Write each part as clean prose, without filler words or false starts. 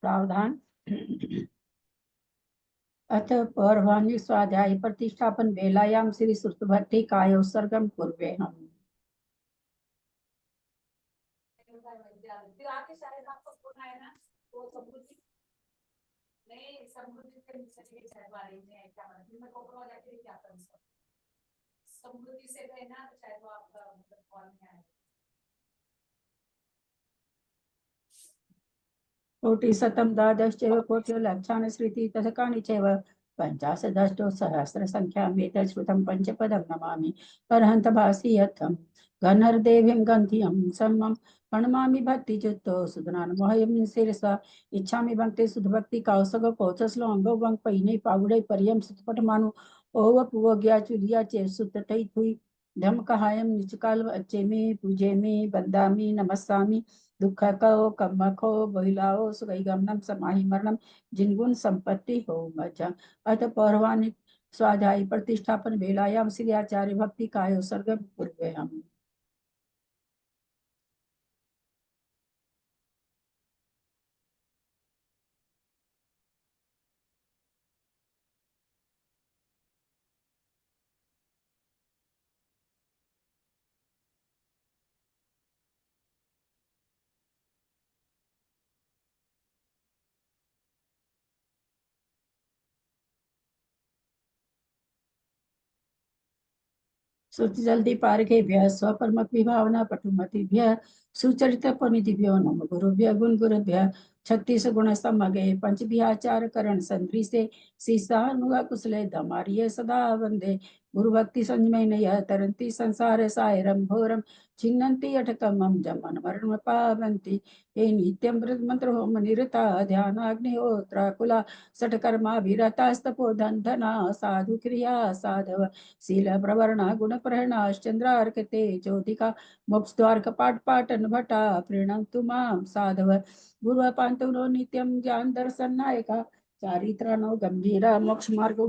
प्रावधान। अथ पर्वाणि स्वाध्याय प्रतिष्ठापन वेलायां श्री श्रुतभट्टी काय उत्सर्गम कुर्वे हम। कोटिशतं द्वादशैव कोट्यो लक्षाणि श्रुति दशकानि चैव पञ्चाशदष्टो सहस्रसङ्ख्याम् एतत् श्रुतं पञ्चपदं नमामि परहन्त भासि यथं गणर्देवीं गन्धियं सम्मं प्रणमामि भक्तियुक्तो सुधनान्मोहयं शिरसा इच्छामि भक्ति सुधभक्ति कौसग कौशस्लो अंगो वंग पहिने पावड़े परियम सुतपटमानु ओव पुवग्या चुलिया चे सुतटै थुई धम कहायम निचकाल अच्चे में पूजे में बंदामी नमस्सामी दुख को कम्मखो बहिलाओ सुगैगमनम समाहि मरणम जिनगुण संपत्ति हो मजा। अत पौर्वाणि स्वाध्याय प्रतिष्ठापन वेलायाम श्री आचार्य भक्ति काय सर्गम पूर्वे हम। श्रुति जल्दी पारखेभ्यः स्वपरमक विभावना पटुमतिभ्यः सुचरित पुनिधिभ्यो नम गुरुभ्यः गुण गुरुभ्यः 36 गुण समगे पंचभियाचार करण संदृशे सीसानुगा कुशले धमारिये सदा वंदे गुरु भक्ति संजमय नय तरंती संसार सायरम घोरम छिन्नन्ति अटकमं जमन मरण पावन्ति ये नित्यं व्रत मंत्र होम निरता ध्यान अग्निहोत्र कुला सटकर्मा विरतास्तपो धना साधु क्रिया साधव शील प्रवर्ण गुण प्रहणाश्चंद्रार्कते ज्योतिका मोक्ष द्वार कपाट पाटन भटा प्रीणन्तु मां साधव गुरुपांतो नित्यं ज्ञान दर्शन नायका चारित्रानो गंभीरा मोक्ष मार्ग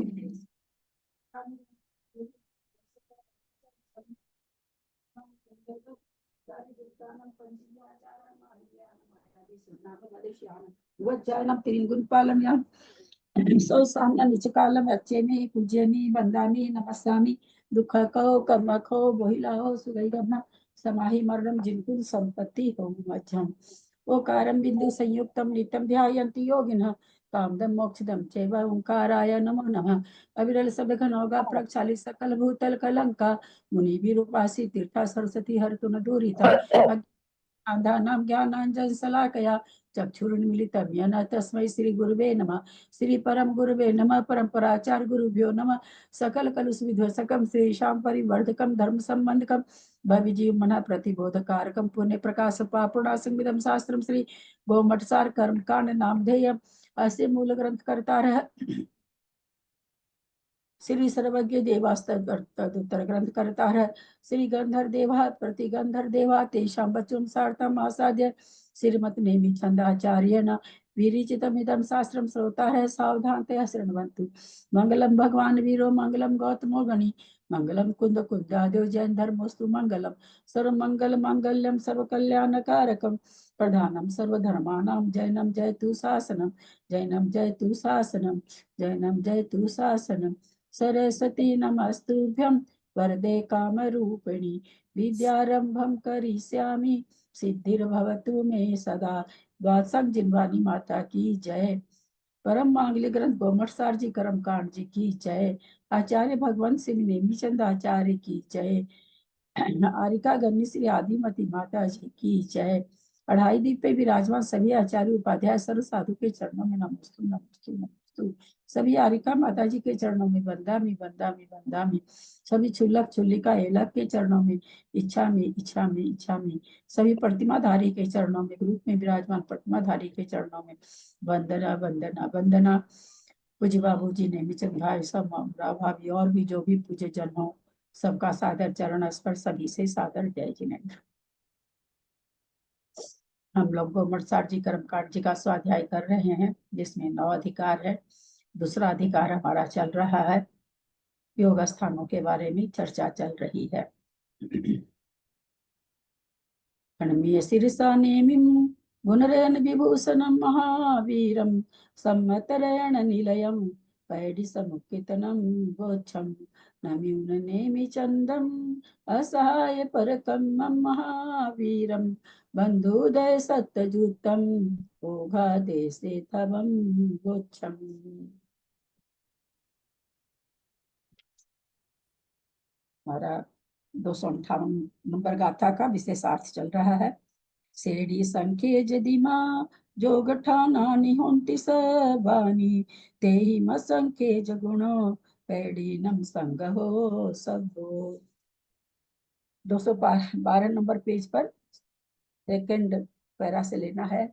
वज्जानम त्रिगुण पालम सो साम्य निचकालम अच्छेमी पूज्यमी बंदामी नमस्सामी दुख को कर्म को बोहिलाओ सुगैगम समाहि मरणम जिनको संपत्ति हो मध्यम ओकारम बिंदु संयुक्तम नित्यं ध्यायन्ति योगिनः कामदम मोक्षदम चैव ओंकाराय नमो नमः अविरल शब्द घनौघा प्रक्षालित सकल भूतल कलंका मुनि विरूपासी तीर्था सरस्वती हरतु न दूरिता नाम ज्ञानांजन शलाकया चक्षुरुन्मीलितं येन तस्मै श्री गुरुवे नमः श्री परम गुरुवे नमः परम्पराचार्य गुरुभ्यो नमः सकल कलुष विध्वंसकं श्रीशां परिवर्धकं धर्म संबंधकं भविजीव मना प्रतिबोधकारकं पुण्य प्रकाश पापूर्णासंविदं शास्त्रम श्री गोमठसार कर्मकांड नामधेयम् अस्य मूल ग्रंथ करता रह श्री सर्वज्ञ देवास्तुत्तर ग्रंथ करता है श्री गंधर देवा प्रति गंधर देवा तेषां बचुं सार्थम आसाद्य श्रीमत नेमि छंदाचार्य न विरिचितमिदं शास्त्रम श्रोता है सावधान ते शृण्वन्तु मंगलम भगवान वीरो मंगलम गौतमो गणि मंगलम कुंद कुंजाद्यो जैन धर्मोस्तु मंगलम सर्व मंगल मांगल्यम सर्व कल्याणकारकम प्रधानम सर्वधर्माणां जैनम जयतु शासनम जैनम जयतु शासनम जैनम जयतु शासनम सरस्वती नमस्तुभ्यं वरदे कामरूपिणी विद्यारंभं करिष्यामि सिद्धिर्भवतु मे सदा। द्वादशक जिनवानी माता की जय। परम मांगल्य ग्रंथ गोमठसार जी कर्मकांड जी की जय। आचार्य भगवंत सिंह नेमीचंद आचार्य की जय। आरिका गन्नी श्री आदिमती माता जी की जय। अढ़ाई दीप पे विराजमान सभी आचार्य उपाध्याय सर्व साधु के चरणों में नमस्तु नमस्तु नमस्तु। सभी आरिका माता जी के चरणों में बंदामी बंदामी बंदामी। सभी छुल्लक छुल्लिका एलक के चरणों में इच्छा में इच्छा में इच्छा में। सभी प्रतिमाधारी के चरणों में ग्रुप में विराजमान प्रतिमाधारी के चरणों में वंदना वंदना वंदना। पूज्य बाबू जी नेमीचंद भाई सब भाभी और भी जो भी पूज्य जन हो सबका सादर चरण स्पर्श सभी से सादर जय जिनेन्द्र। हम लोग गोमठसार जी कर्मकांड जी का स्वाध्याय कर रहे हैं जिसमें 9 अधिकार है। दूसरा अधिकार हमारा चल रहा है योग स्थानों के बारे में चर्चा चल रही है। 'खण्डमीय शिरसा नेमिं गुणरेण विभूषणं महावीरं सम्मतरेण निलयं पैडिसमुत्थितं गोच्छं नम्यूननेमि चन्दम् असहाय परकं महावीरं बन्धुदय सत्यजुतं ओघादेशे तवं गोच्छम्। हमारा 258 नंबर गाथा का विशेषार्थ चल रहा है। सेडी संख्ये जदिमा जोग ठाना निहोंति सबानी तेहि मसंख्ये जगुणो पैडी नम संग हो सब हो। 212 नंबर पेज पर सेकंड पैरा से लेना है।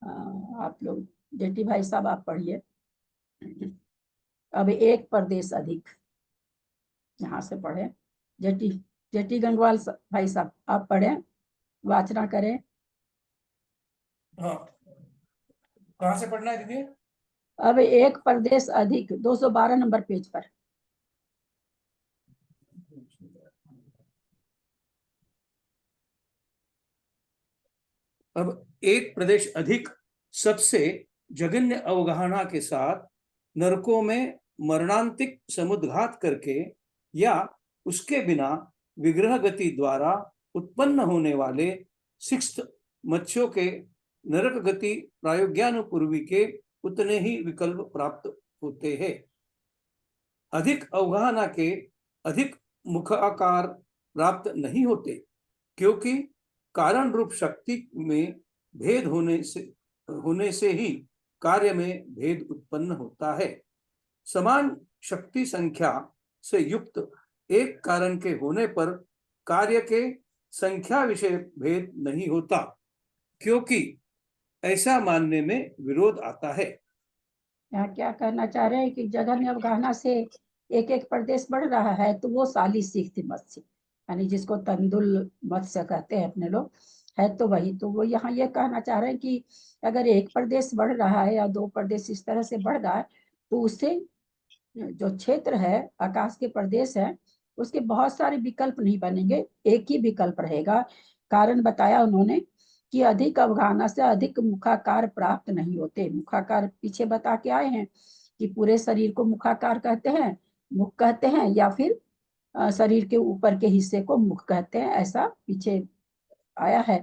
आप लोग जेटी भाई साहब आप पढ़िए। अब एक परदेश अधिक, यहाँ से पढ़े। जेटी जेटी गंगवाल भाई साहब आप पढ़े, वाचना करें। हाँ, कहाँ से पढ़ना है दीदी? अब एक परदेश अधिक 212 नंबर पेज पर। अब एक प्रदेश अधिक सबसे जघन्य अवगाहना के साथ नरकों में मरणांतिक समुद्घात करके या उसके बिना विग्रह गति द्वारा उत्पन्न होने वाले सिक्स्थ मत्स्यों के नरक गति प्रायोग्यानुपूर्वी के उतने ही विकल्प प्राप्त होते हैं। अधिक अवगाहना के अधिक मुख आकार प्राप्त नहीं होते, क्योंकि कारण रूप शक्ति में भेद होने से ही कार्य में भेद उत्पन्न होता है। समान शक्ति संख्या से युक्त एक कारण के होने पर कार्य के संख्या विषय भेद नहीं होता, क्योंकि ऐसा मानने में विरोध आता है। यहाँ क्या कहना चाह रहे हैं कि जघन्य अवगाहना से एक एक प्रदेश बढ़ रहा है, तो वो सालिसिक्त मत्स्य यानी जिसको तंदुल मत्स्य कहते हैं अपने लोग, है तो वही। तो वो यहाँ ये कहना चाह रहे हैं कि अगर एक प्रदेश बढ़ रहा है या दो प्रदेश इस तरह से बढ़ रहा है, तो उससे जो क्षेत्र है, आकाश के प्रदेश है, उसके बहुत सारे विकल्प नहीं बनेंगे, एक ही विकल्प रहेगा। कारण बताया उन्होंने कि अधिक अवगाहना से अधिक मुखाकार प्राप्त नहीं होते। मुखाकार पीछे बता के आए हैं कि पूरे शरीर को मुखाकार कहते हैं, मुख कहते हैं, या फिर शरीर के ऊपर के हिस्से को मुख कहते हैं, ऐसा पीछे आया है।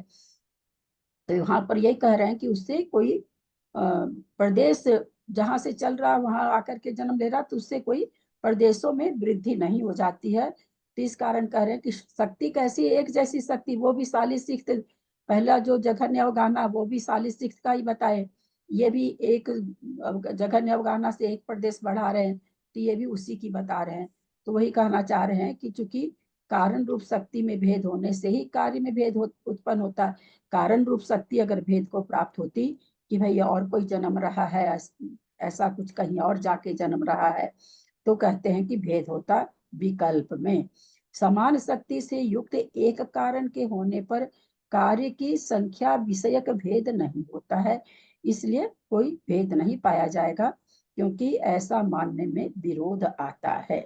तो यहाँ पर यही कह रहे हैं कि उससे कोई प्रदेश जहां से चल रहा वहां आकर के जन्म ले रहा, तो उससे कोई प्रदेशों में वृद्धि नहीं हो जाती है। तो इस कारण कह रहे हैं कि शक्ति कैसी, एक जैसी शक्ति, वो भी सालिसिक्त। पहला जो जघन्य अवगाहना वो भी सालिसिक्त का ही बताए, ये भी एक जघन्य अवगाहना से एक प्रदेश बढ़ा रहे हैं, तो ये भी उसी की बता रहे हैं। तो वही कहना चाह रहे हैं कि चूंकि कारण रूप शक्ति में भेद होने से ही कार्य में भेद उत्पन्न होता है। कारण रूप शक्ति अगर भेद को प्राप्त होती कि भाई और कोई जन्म रहा है, ऐसा कुछ कहीं और जाके जन्म रहा है, तो कहते हैं कि भेद होता विकल्प में। समान शक्ति से युक्त एक कारण के होने पर कार्य की संख्या विषयक भेद नहीं होता है, इसलिए कोई भेद नहीं पाया जाएगा, क्योंकि ऐसा मानने में विरोध आता है।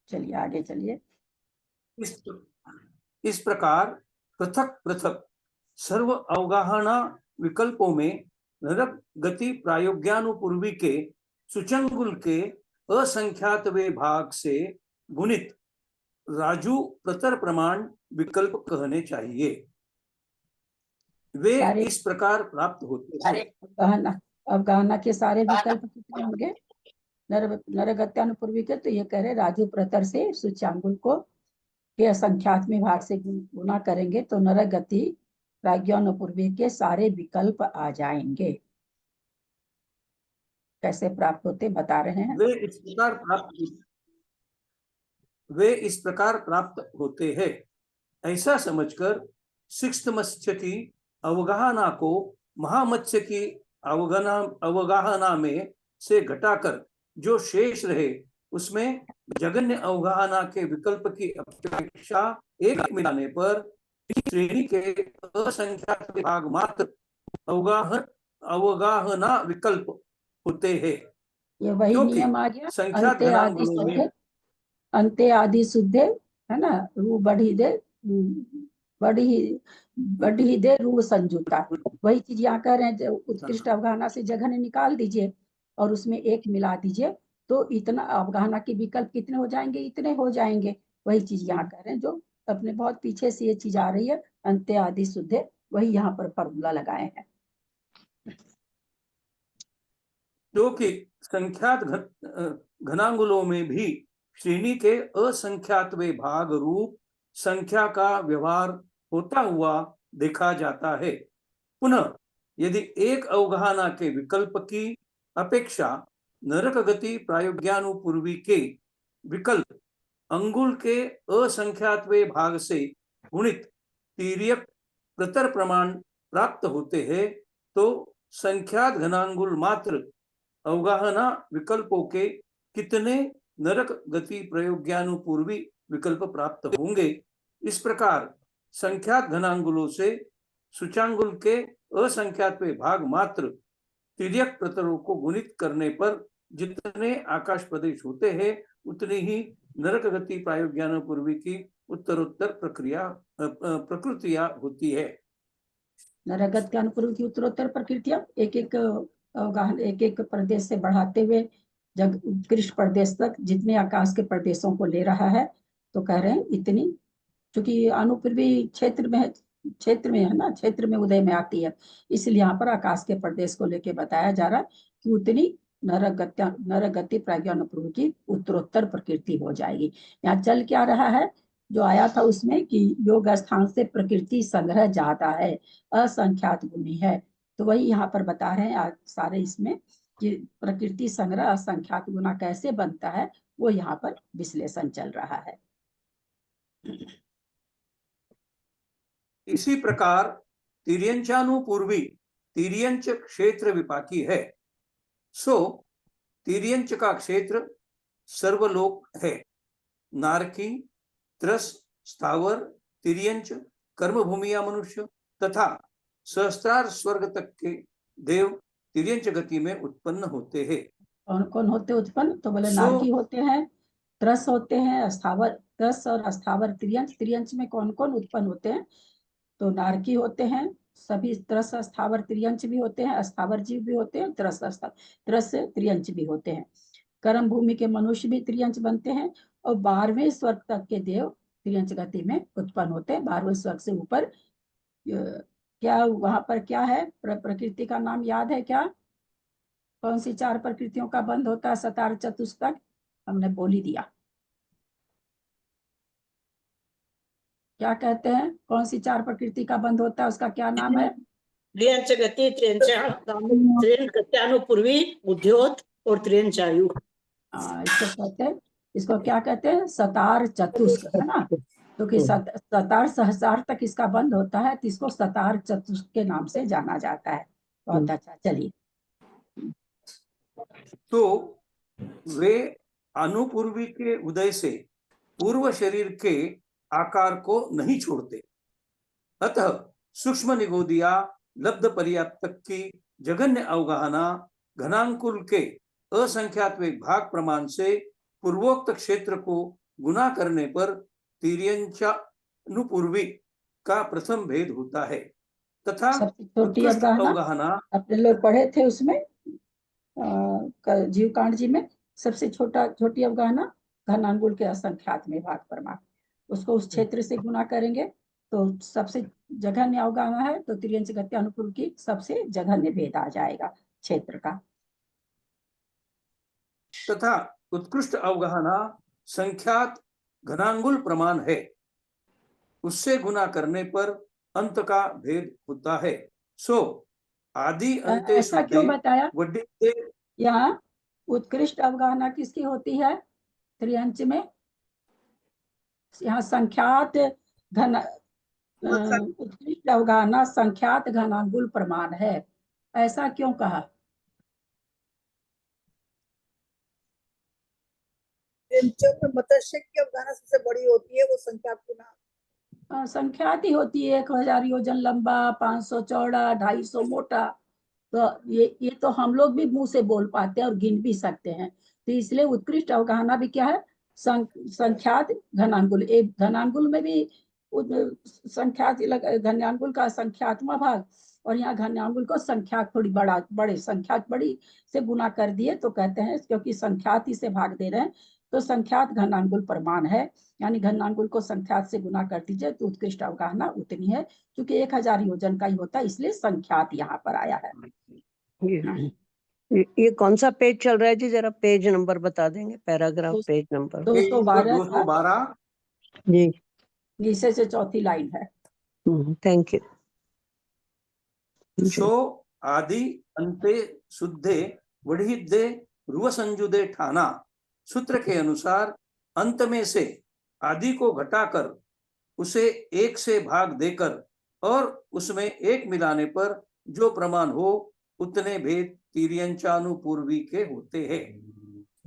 चलिए आगे चलिए। इस प्रकार पृथक पृथक सर्व अवगाहना विकल्पों में नरक गति प्रायोग्यानुपूर्वी के सुचंगुल के असंख्यात वे भाग से गुणित राजू प्रतर प्रमाण विकल्प कहने चाहिए। वे इस प्रकार प्राप्त होते हैं। अवगाहना के सारे विकल्प कितने होंगे? नरगत्यानुपूर्वी के, तो ये कह रहे राजू प्रतर से सूच्यांगुल को के असंख्यात में भाग से गुना करेंगे तो नरक गति प्राज्ञानुपूर्वी के सारे विकल्प आ जाएंगे। कैसे प्राप्त होते बता रहे हैं। वे इस प्रकार प्राप्त होते हैं। ऐसा समझकर सिक्स्थ मत्स्य की अवगाहना को महामत्स्य की अवगाहना में से घटाकर जो शेष रहे, उसमें जघन्य अवगाहना के विकल्प की अपेक्षा एक मिलाने पर श्रेणी के असंख्यात भाग मात्र अवगाहना विकल्प होते हैं। ये वही नियम आ गया, अंते आदि शुद्धे, अंते आदि शुद्धे, है ना, रू बढ़ी दे बड़ी ही दे रूढ़ संजुता। वही चीज यहाँ कह रहे हैं, उत्कृष्ट अवगाहना से जघन्य निकाल दीजिए और उसमें एक मिला दीजिए, तो इतना अवगाहना के विकल्प कितने हो जाएंगे, इतने हो जाएंगे। वही चीज यहाँ कह रहे हैं, जो अपने बहुत पीछे से ये चीज आ रही है, अंत्य आदि शुद्धे, वही यहाँ पर फॉर्मूला लगाए हैं। जो कि संख्यात घनांगुलों में भी श्रेणी के असंख्यातवे भाग रूप संख्या का व्यवहार होता हुआ देखा जाता है। पुनः यदि एक अवगाहना के विकल्प की अपेक्षा नरक गति प्रायोग्यानुपूर्वी के विकल्प अंगुल के असंख्यातवे भाग से गुणित तिर्यक प्रतर प्रमाण प्राप्त होते हैं, तो संख्यात घनांगुल मात्र अवगाहना विकल्पों के कितने नरक गति प्रयोग्यानुपूर्वी विकल्प प्राप्त होंगे। इस प्रकार संख्यात घनांगुलों से सूचांगुल के असंख्यातवे भाग मात्र तिर्यक प्रतरों को गुणित करने पर जितने आकाश प्रदेश होते हैं, उतनी ही नरक गति प्रायोग्यानुपूर्वी की उत्तरोत्तर प्रकृतियां होती है। नरक गति अनुपूर्वी की उत्तरोत्तर प्रकृतियां एक एक प्रदेश से बढ़ाते हुए जब उत्कृष्ट प्रदेश तक जितने आकाश के प्रदेशों को ले रहा है, तो कह रहे हैं इतनी, क्योंकि अनुपूर्वी क्षेत्र में है ना, क्षेत्र में उदय में आती है, इसलिए यहाँ पर आकाश के प्रदेश को लेके बताया जा रहा है कि उतनी नरक गति प्राज्ञानुपूर्वी की उत्तरोत्तर प्रकृति हो जाएगी। यहाँ चल क्या रहा है, जो आया था उसमें कि योग स्थान से प्रकृति संग्रह ज्यादा है, असंख्यात गुणी है, तो वही यहाँ पर बता रहे हैं आज सारे इसमें कि प्रकृति संग्रह असंख्यात गुना कैसे बनता है, वो यहाँ पर विश्लेषण चल रहा है। इसी प्रकार तिर्यंचानुपूर्वी तिर्यंच क्षेत्र विपाकी है। सो तिर्यंच का क्षेत्र सर्वलोक है। नारकी, त्रस, स्थावर, तिर्यंच, कर्मभूमिया मनुष्य तथा सहस्त्रार स्वर्ग तक के देव तिर्यंच गति में उत्पन्न होते हैं। कौन कौन होते उत्पन्न, तो बोले नारकी होते हैं, त्रस होते हैं, स्थावर, त्रस और अस्थावर तिर्यंच। तिर्यंच में कौन कौन उत्पन्न होते हैं, तो नारकी होते हैं, सभी त्रस स्थावर तिर्यंच भी होते हैं, अस्थावर जीव भी होते हैं, त्रस तिर्यंच भी होते हैं। कर्म भूमि के मनुष्य भी तिर्यंच बनते हैं, और 12वें स्वर्ग तक के देव तिर्यंच गति में उत्पन्न होते हैं। 12वें स्वर्ग से ऊपर क्या वहां पर क्या है, प्रकृति का नाम याद है क्या, कौन सी 4 प्रकृतियों का बंद होता है सतार चतुष्टक, हमने बोल ही दिया, क्या कहते हैं, कौन सी 4 प्रकृति का बंद होता है, उसका क्या नाम है, त्रियंच गति, त्रियंचानुपूर्वी, उद्योत और त्रियंचायु। इसको कहते हैं, इसको क्या कहते हैं, सतार चतुष्क, है ना, क्योंकि सतार सहस्रार तक इसका बंद होता है, तो इसको सतार चतुष्क के नाम से जाना जाता है। बहुत अच्छा, चलिए। तो वे अनुपूर्वी के उदय से पूर्व शरीर के आकार को नहीं छोड़ते, अतः सूक्ष्म निगोदिया लब्ध पर्याप्त की जघन्य अवगाहना घनांकुल के असंख्यात भाग प्रमाण से पूर्वोक्त क्षेत्र को गुना करने पर तिर्यंचानुपूर्वी का प्रथम भेद होता है, तथा सबसे छोटी अवगाहना अपने लोग पढ़े थे उसमें जीवकांड जी में, सबसे छोटी अवगाहना घनांगुल के असंख्यात में भाग प्रमाण, उसको उस क्षेत्र से गुना करेंगे तो सबसे जघन्य अवगाहना है, तो तिर्यंच गति अनुपूर्व की सबसे जघन्य भेद आ जाएगा क्षेत्र का। तथा उत्कृष्ट अवगाहना संख्यात घनांगुल प्रमाण है, उससे गुना करने पर अंत का भेद होता है। सो आदि अंत ऐसा क्यों बताया, यहाँ उत्कृष्ट अवगाहना किसकी होती है त्रियंच में, यहाँ संख्यात घन उत्कृष्ट अवगाहना संख्यात घनांगुल प्रमाण है, ऐसा क्यों कहा, मत्स्य की अवगाहना सबसे बड़ी होती है, वो संख्यात गुना संख्यात ही होती है, 1000 योजन लंबा, 500 चौड़ा, 250 मोटा, तो ये तो हम लोग भी मुंह से बोल पाते हैं और गिन भी सकते हैं, तो इसलिए उत्कृष्ट अवगाहना भी क्या है, संख्यात घनांगुल। एक घनांगुल में भी संख्यात घन्यांगुल का संख्यात्मक भाग, और यहाँ घन्यांगुल को संख्यात थोड़ी बड़े संख्यात बड़ी से गुना कर दिए तो कहते हैं क्योंकि संख्यात ही से भाग दे रहे हैं तो संख्यात घनांगुल प्रमाण है, यानी घनांगुल को संख्यात से गुना कर दीजिए तो उत्कृष्ट अवगाहना उतनी है, क्योंकि 1000 योजन का ही होता है इसलिए संख्यात यहाँ पर आया है। ये कौन सा पेज चल रहा है जी, जरा पेज नंबर बता देंगे, पैराग्राफ पेज नंबर। 212 212 जी नीचे से चौथी लाइन है। Thank you. शो आदि अंते शुद्धे वढ़िदे रुव संजुदे ठाना सूत्र के अनुसार अंत में से आदि को घटाकर उसे 1 से भाग देकर और उसमें 1 मिलाने पर जो प्रमाण हो उतने भेद तिर्यंचानुपूर्वी के होते हैं।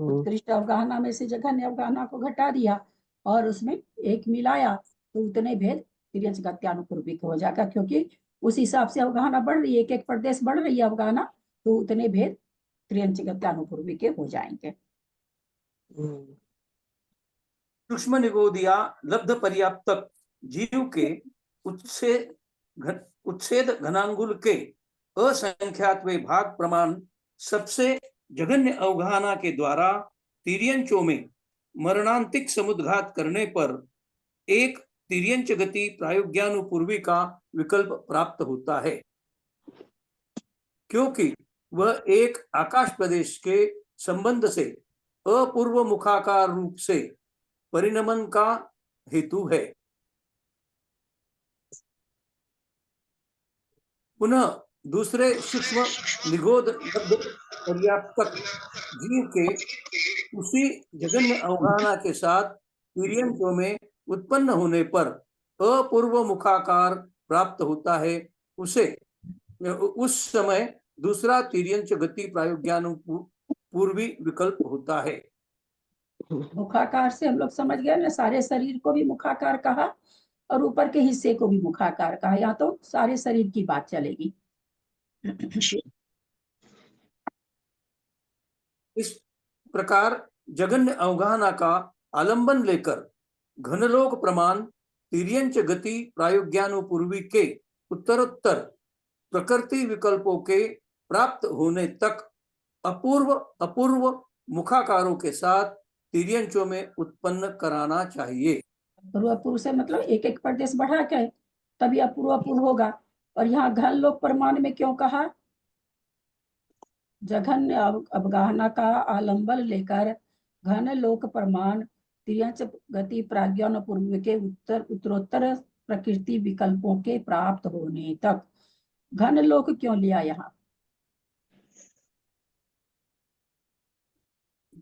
उत्कृष्ट अवगाहना में से जघन्य अवगाहना को घटा दिया और उसमें 1 मिलाया तो उतने भेद तिर्यंच गत्यानुपूर्वी के हो जाएगा, क्योंकि उस हिसाब से अवगाहना बढ़ रही है, एक प्रदेश बढ़ रही है अवगाहना, तो उतने भेद तिर्यंच गत्यानुपूर्वी के हो जाएंगे। सूक्ष्म निगोदिया लब्ध पर्याप्तक जीव के उच्छेद घनांगुल के असंख्यात्वे भाग प्रमाण सबसे जघन्य अवगाहना के द्वारा तिर्यंचों में मरणांतिक समुद्घात करने पर एक तिर्यंच गति प्रायोग्यानुपूर्वी का विकल्प प्राप्त होता है, क्योंकि वह एक आकाश प्रदेश के संबंध से अपूर्व मुखाकार रूप से परिणमन का हेतु है। पुनः दूसरे सूक्ष्म निगोद पर्याप्तक जीव के उसी जघन्य अवगाहना के साथ तिर्यंचों में उत्पन्न होने पर अपूर्व मुखाकार प्राप्त होता है, उस समय दूसरा तिर्यंच गति प्रायोग्यानुपूर्वी विकल्प होता है। मुखाकार से हम लोग समझ गए ना, सारे शरीर को भी मुखाकार कहा और ऊपर के हिस्से को भी मुखाकार कहा, यहाँ तो सारे शरीर की बात चलेगी। इस प्रकार जघन्य अवगाहना का आलंबन लेकर घनलोक प्रमाण तिर्यंच गति प्रायोग्यानुपूर्वी के उत्तरोत्तर प्रकृति विकल्पों के प्राप्त होने तक अपूर्व मुखाकारों के साथ तिर्यंचों में उत्पन्न कराना चाहिए। अपूर्व से मतलब एक प्रदेश बढ़ा के तभी अपूर्व होगा। और यहाँ घन लोक प्रमाण में क्यों कहा? जघन्य अवगाहना का आलंबन लेकर घन लोक प्रमाण तिर्यंच गति प्राज्ञानुपूर्वी के उत्तरोत्तर प्रकृति विकल्पों के प्राप्त होने तक। घन लोक क्यों लिया यहाँ?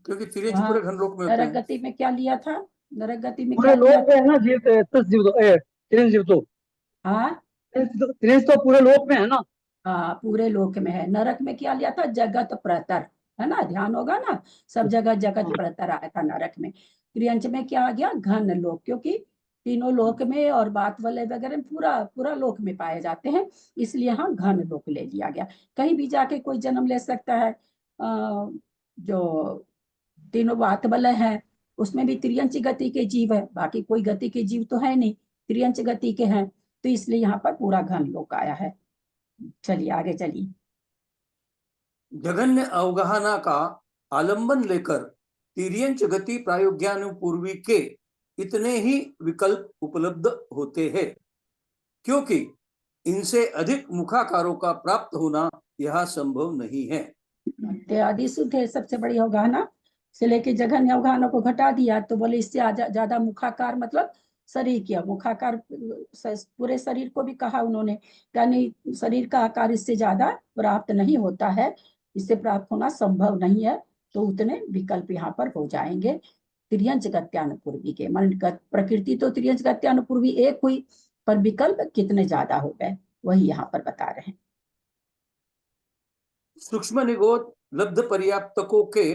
क्योंकि तिर्यंच पूरे घन लोक में होते नरक हैं। गति में क्या लिया था? नरक गति में पूरे क्या लिया लोक में है ना जीव, तिर्यंच जीव तो, हाँ तिर्यंच तो पूरे लोक में है ना। हाँ पूरे लोक में है। नरक में क्या लिया था? जगत प्रतर, है ना, ध्यान होगा ना, सब जगह जगत प्रतर आया था नरक में। तिर्यंच में क्या आ गया? घन लोक, क्योंकि तीनों लोक में और बात वाले वगैरह पूरा लोक में पाए जाते हैं, इसलिए यहाँ घन लोक ले लिया गया। कहीं भी जाके कोई जन्म ले सकता है। जो तीनों बात वाले हैं उसमें भी तिर्यंच गति के जीव है, बाकी कोई गति के जीव तो है नहीं, तिर्यंच गति के हैं, तो इसलिए यहाँ पर पूरा घन लोक आया है। चलिए आगे चलिए। जघन्य अवगाहना का आलंबन लेकर तिर्यंच गति प्रायोग्यानुपूर्वी के इतने ही विकल्प उपलब्ध होते हैं, क्योंकि इनसे अधिक मुखाकारों का प्राप्त होना यह संभव नहीं है। आदि शुद्ध है सबसे बड़ी अवगाहना से लेके जघन्य अवगाहना को घटा दिया तो बोले इससे ज्यादा मुखाकार मतलब शरीर किया मुखाकार, पूरे शरीर को भी कहा उन्होंने, यानी शरीर का आकार इससे ज्यादा प्राप्त नहीं होता है, इससे प्राप्त होना संभव नहीं है, तो उतने विकल्प यहाँ पर हो जाएंगे तिर्यंच गत्यानुपूर्वी के। मान प्रकृति तो तिर्यंच गत्यानुपूर्वी एक हुई, पर विकल्प कितने ज्यादा हो गए वही यहाँ पर बता रहे हैं। सूक्ष्म निगोद लब्ध पर्याप्तकों के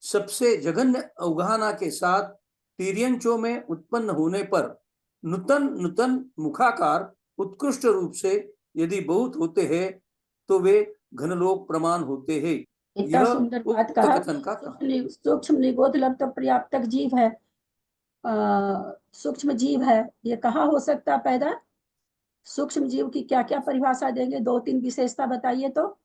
सबसे जघन्य अवगाहना के साथ तिर्यंचों में उत्पन्न होने पर नूतन मुखाकार उत्कृष्ट रूप से यदि बहुत होते हैं तो वे घनलोक प्रमाण होते हैं। इतना सुंदर बात कहा। सूक्ष्म निगोद लब्ध पर्याप्तक जीव है, सूक्ष्म जीव है, ये कहाँ हो सकता है पैदा? सूक्ष्म जीव की क्या क्या परिभाषा देंगे, 2-3 विशेषता बताइए तो।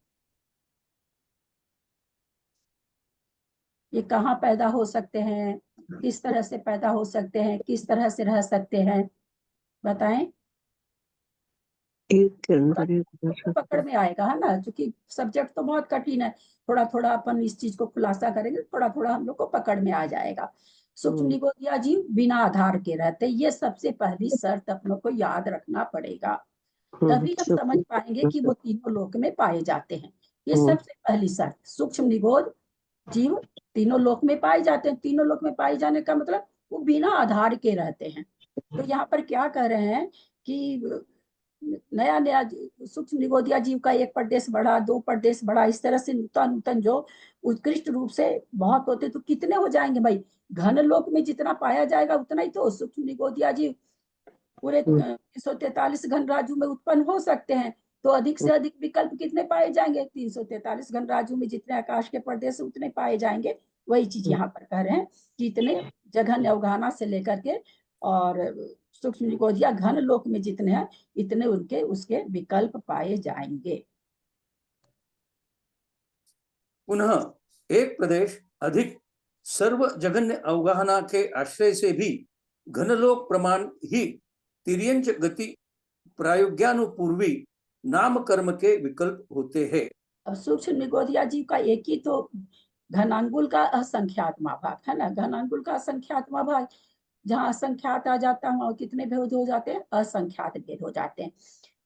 ये कहाँ पैदा हो सकते हैं, किस तरह से पैदा हो सकते हैं, किस तरह से रह सकते हैं, बताएं। एक के अंदर एक रह सकता पकड़ है। में आएगा, है ना, क्योंकि सब्जेक्ट तो बहुत कठिन है। थोड़ा थोड़ा अपन इस चीज को खुलासा करेंगे, थोड़ा थोड़ा हम लोग को पकड़ में आ जाएगा। सूक्ष्म निगोदिया जीव बिना आधार के रहते, ये सबसे पहली शर्त अपन लोग को याद रखना पड़ेगा। तभी हम समझ पाएंगे कि वो तीनों लोक में पाए जाते हैं। ये सबसे पहली शर्त, सूक्ष्म निगोद जीव तीनों लोक में पाए जाते हैं। तीनों लोक में पाए जाने का मतलब वो बिना आधार के रहते हैं। तो यहाँ पर क्या कह रहे हैं कि नया नया सूक्ष्म निगोदिया जीव का एक प्रदेश बढ़ा, 2 प्रदेश बढ़ा, इस तरह से नूतन नूतन जो उत्कृष्ट रूप से बहुत होते, तो कितने हो जाएंगे भाई? घन लोक में जितना पाया जाएगा उतना ही तो सूक्ष्म निगोदिया जीव पूरे 343 घन राजू में उत्पन्न हो सकते हैं। तो अधिक से अधिक विकल्प कितने पाए जाएंगे? 343 घन राजू में जितने आकाश के प्रदेश उतने पाए जाएंगे। वही चीज यहाँ पर कह रहे हैं कि इतने जघन्य अवगाहना से लेकर के और सूक्ष्म निगोदिया घन लोक में जितने हैं इतने उनके उसके विकल्प पाए जाएंगे। पुनः एक प्रदेश अधिक सर्व जघन्य अवगाहना के आश्रय से भी घनलोक प्रमाण ही तिर्यंच गति प्रायोग्यानुपूर्वी नाम कर्म के विकल्प होते हैं। अब सूक्ष्म निगोदिया जीव का एक ही तो घनांगुल का असंख्यात्मा भाग है ना, घनांगुल का असंख्यात्मा भाग, जहाँ असंख्यात आ जाता है वहाँ कितने भेद हो जाते हैं? असंख्यात भेद हो जाते हैं।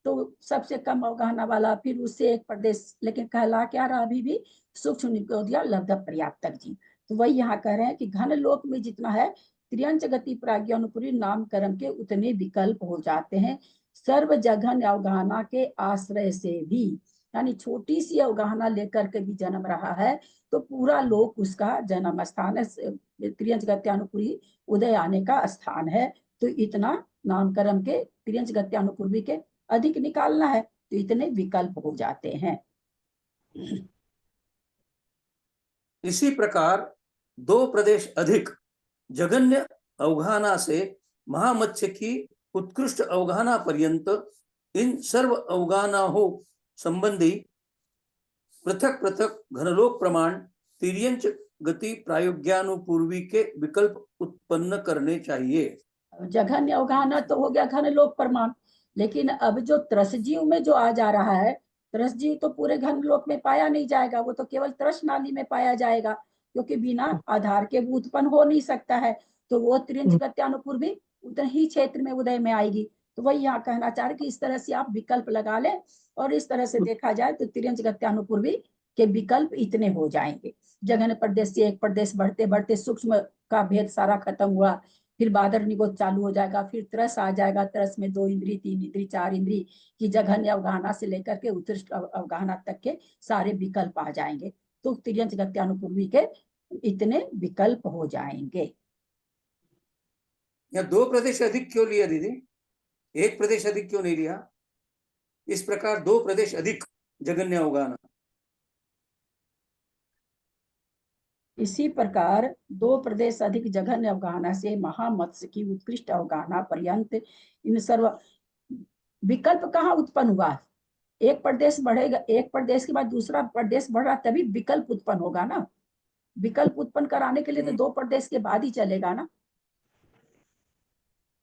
तो सबसे कम अवगाहना वाला, फिर उससे एक प्रदेश, लेकिन कहला क्या रहा अभी भी? सूक्ष्म निगोदिया लब्ध पर्याप्तक जीव। तो वही यहाँ कह रहे हैं कि घन लोक में जितना है त्रियंच गति प्राज्ञानुपूरी नामकरण के उतने विकल्प हो जाते हैं सर्व जघन अवगाहना के आश्रय से भी। यानी छोटी सी अवगाहना लेकर के भी जन्म रहा है तो पूरा लोक उसका जन्म स्थान है, त्रियंच गत्यानुपूरी उदय आने का स्थान है। तो इतना नामकरण के त्रियंच गत्यानुपूर्वी के अधिक निकालना है तो इतने विकल्प हो जाते हैं। इसी प्रकार 2 प्रदेश अधिक जघन्य अवगाहना से महामत्स्य की उत्कृष्ट अवगाहना पर्यंत इन सर्व अवगाहनाओं संबंधी पृथक पृथक घनलोक प्रमाण तिर्यंच गति प्रायोग्यानुपूर्वी के विकल्प उत्पन्न करने चाहिए। जघन्य अवगाहना तो हो गया घन लोक प्रमाण, लेकिन अब जो त्रसजीव में जो आ जा रहा है, त्रसजीव तो पूरे घन लोक में पाया नहीं जाएगा, वो तो केवल त्रस नाली में पाया जाएगा, क्योंकि बिना आधार के वो उत्पन्न हो नहीं सकता है। तो वो त्रियंच गत्यानुपूर्वी उतने ही क्षेत्र में उदय में आएगी। तो वही यहाँ कहना चाह रहे कि इस तरह से आप विकल्प लगा लें और इस तरह से देखा जाए तो त्रियंच गत्यानुपूर्वी के विकल्प इतने हो जाएंगे। जघन्य प्रदेश से एक प्रदेश बढ़ते बढ़ते सूक्ष्म का भेद सारा खत्म हुआ, फिर बादर निगोद चालू हो जाएगा, फिर त्रस आ जाएगा, त्रस में 2 इंद्री 3 इंद्री 4 इंद्री की जघन्य अवगाहना से लेकर के उत्कृष्ट अवगाहना तक के सारे विकल्प आ जाएंगे। तो तिर्यंच गत्यानुपूर्वी के इतने विकल्प हो जाएंगे। या 2 प्रदेश अधिक क्यों लिया दीदी? 1 प्रदेश अधिक क्यों नहीं लिया? इस प्रकार 2 प्रदेश अधिक जघन्य अवगाहना। इसी प्रकार 2 प्रदेश अधिक जघन्य अवगाहना से महामत्स्य की उत्कृष्ट अवगाहना पर्यंत इन सर्व विकल्प कहाँ उत्पन्न हुआ? एक प्रदेश बढ़ेगा, एक प्रदेश के बाद दूसरा प्रदेश बढ़ रहा, तभी विकल्प उत्पन्न होगा ना। विकल्प उत्पन्न कराने के लिए तो 2 प्रदेश के बाद ही चलेगा ना।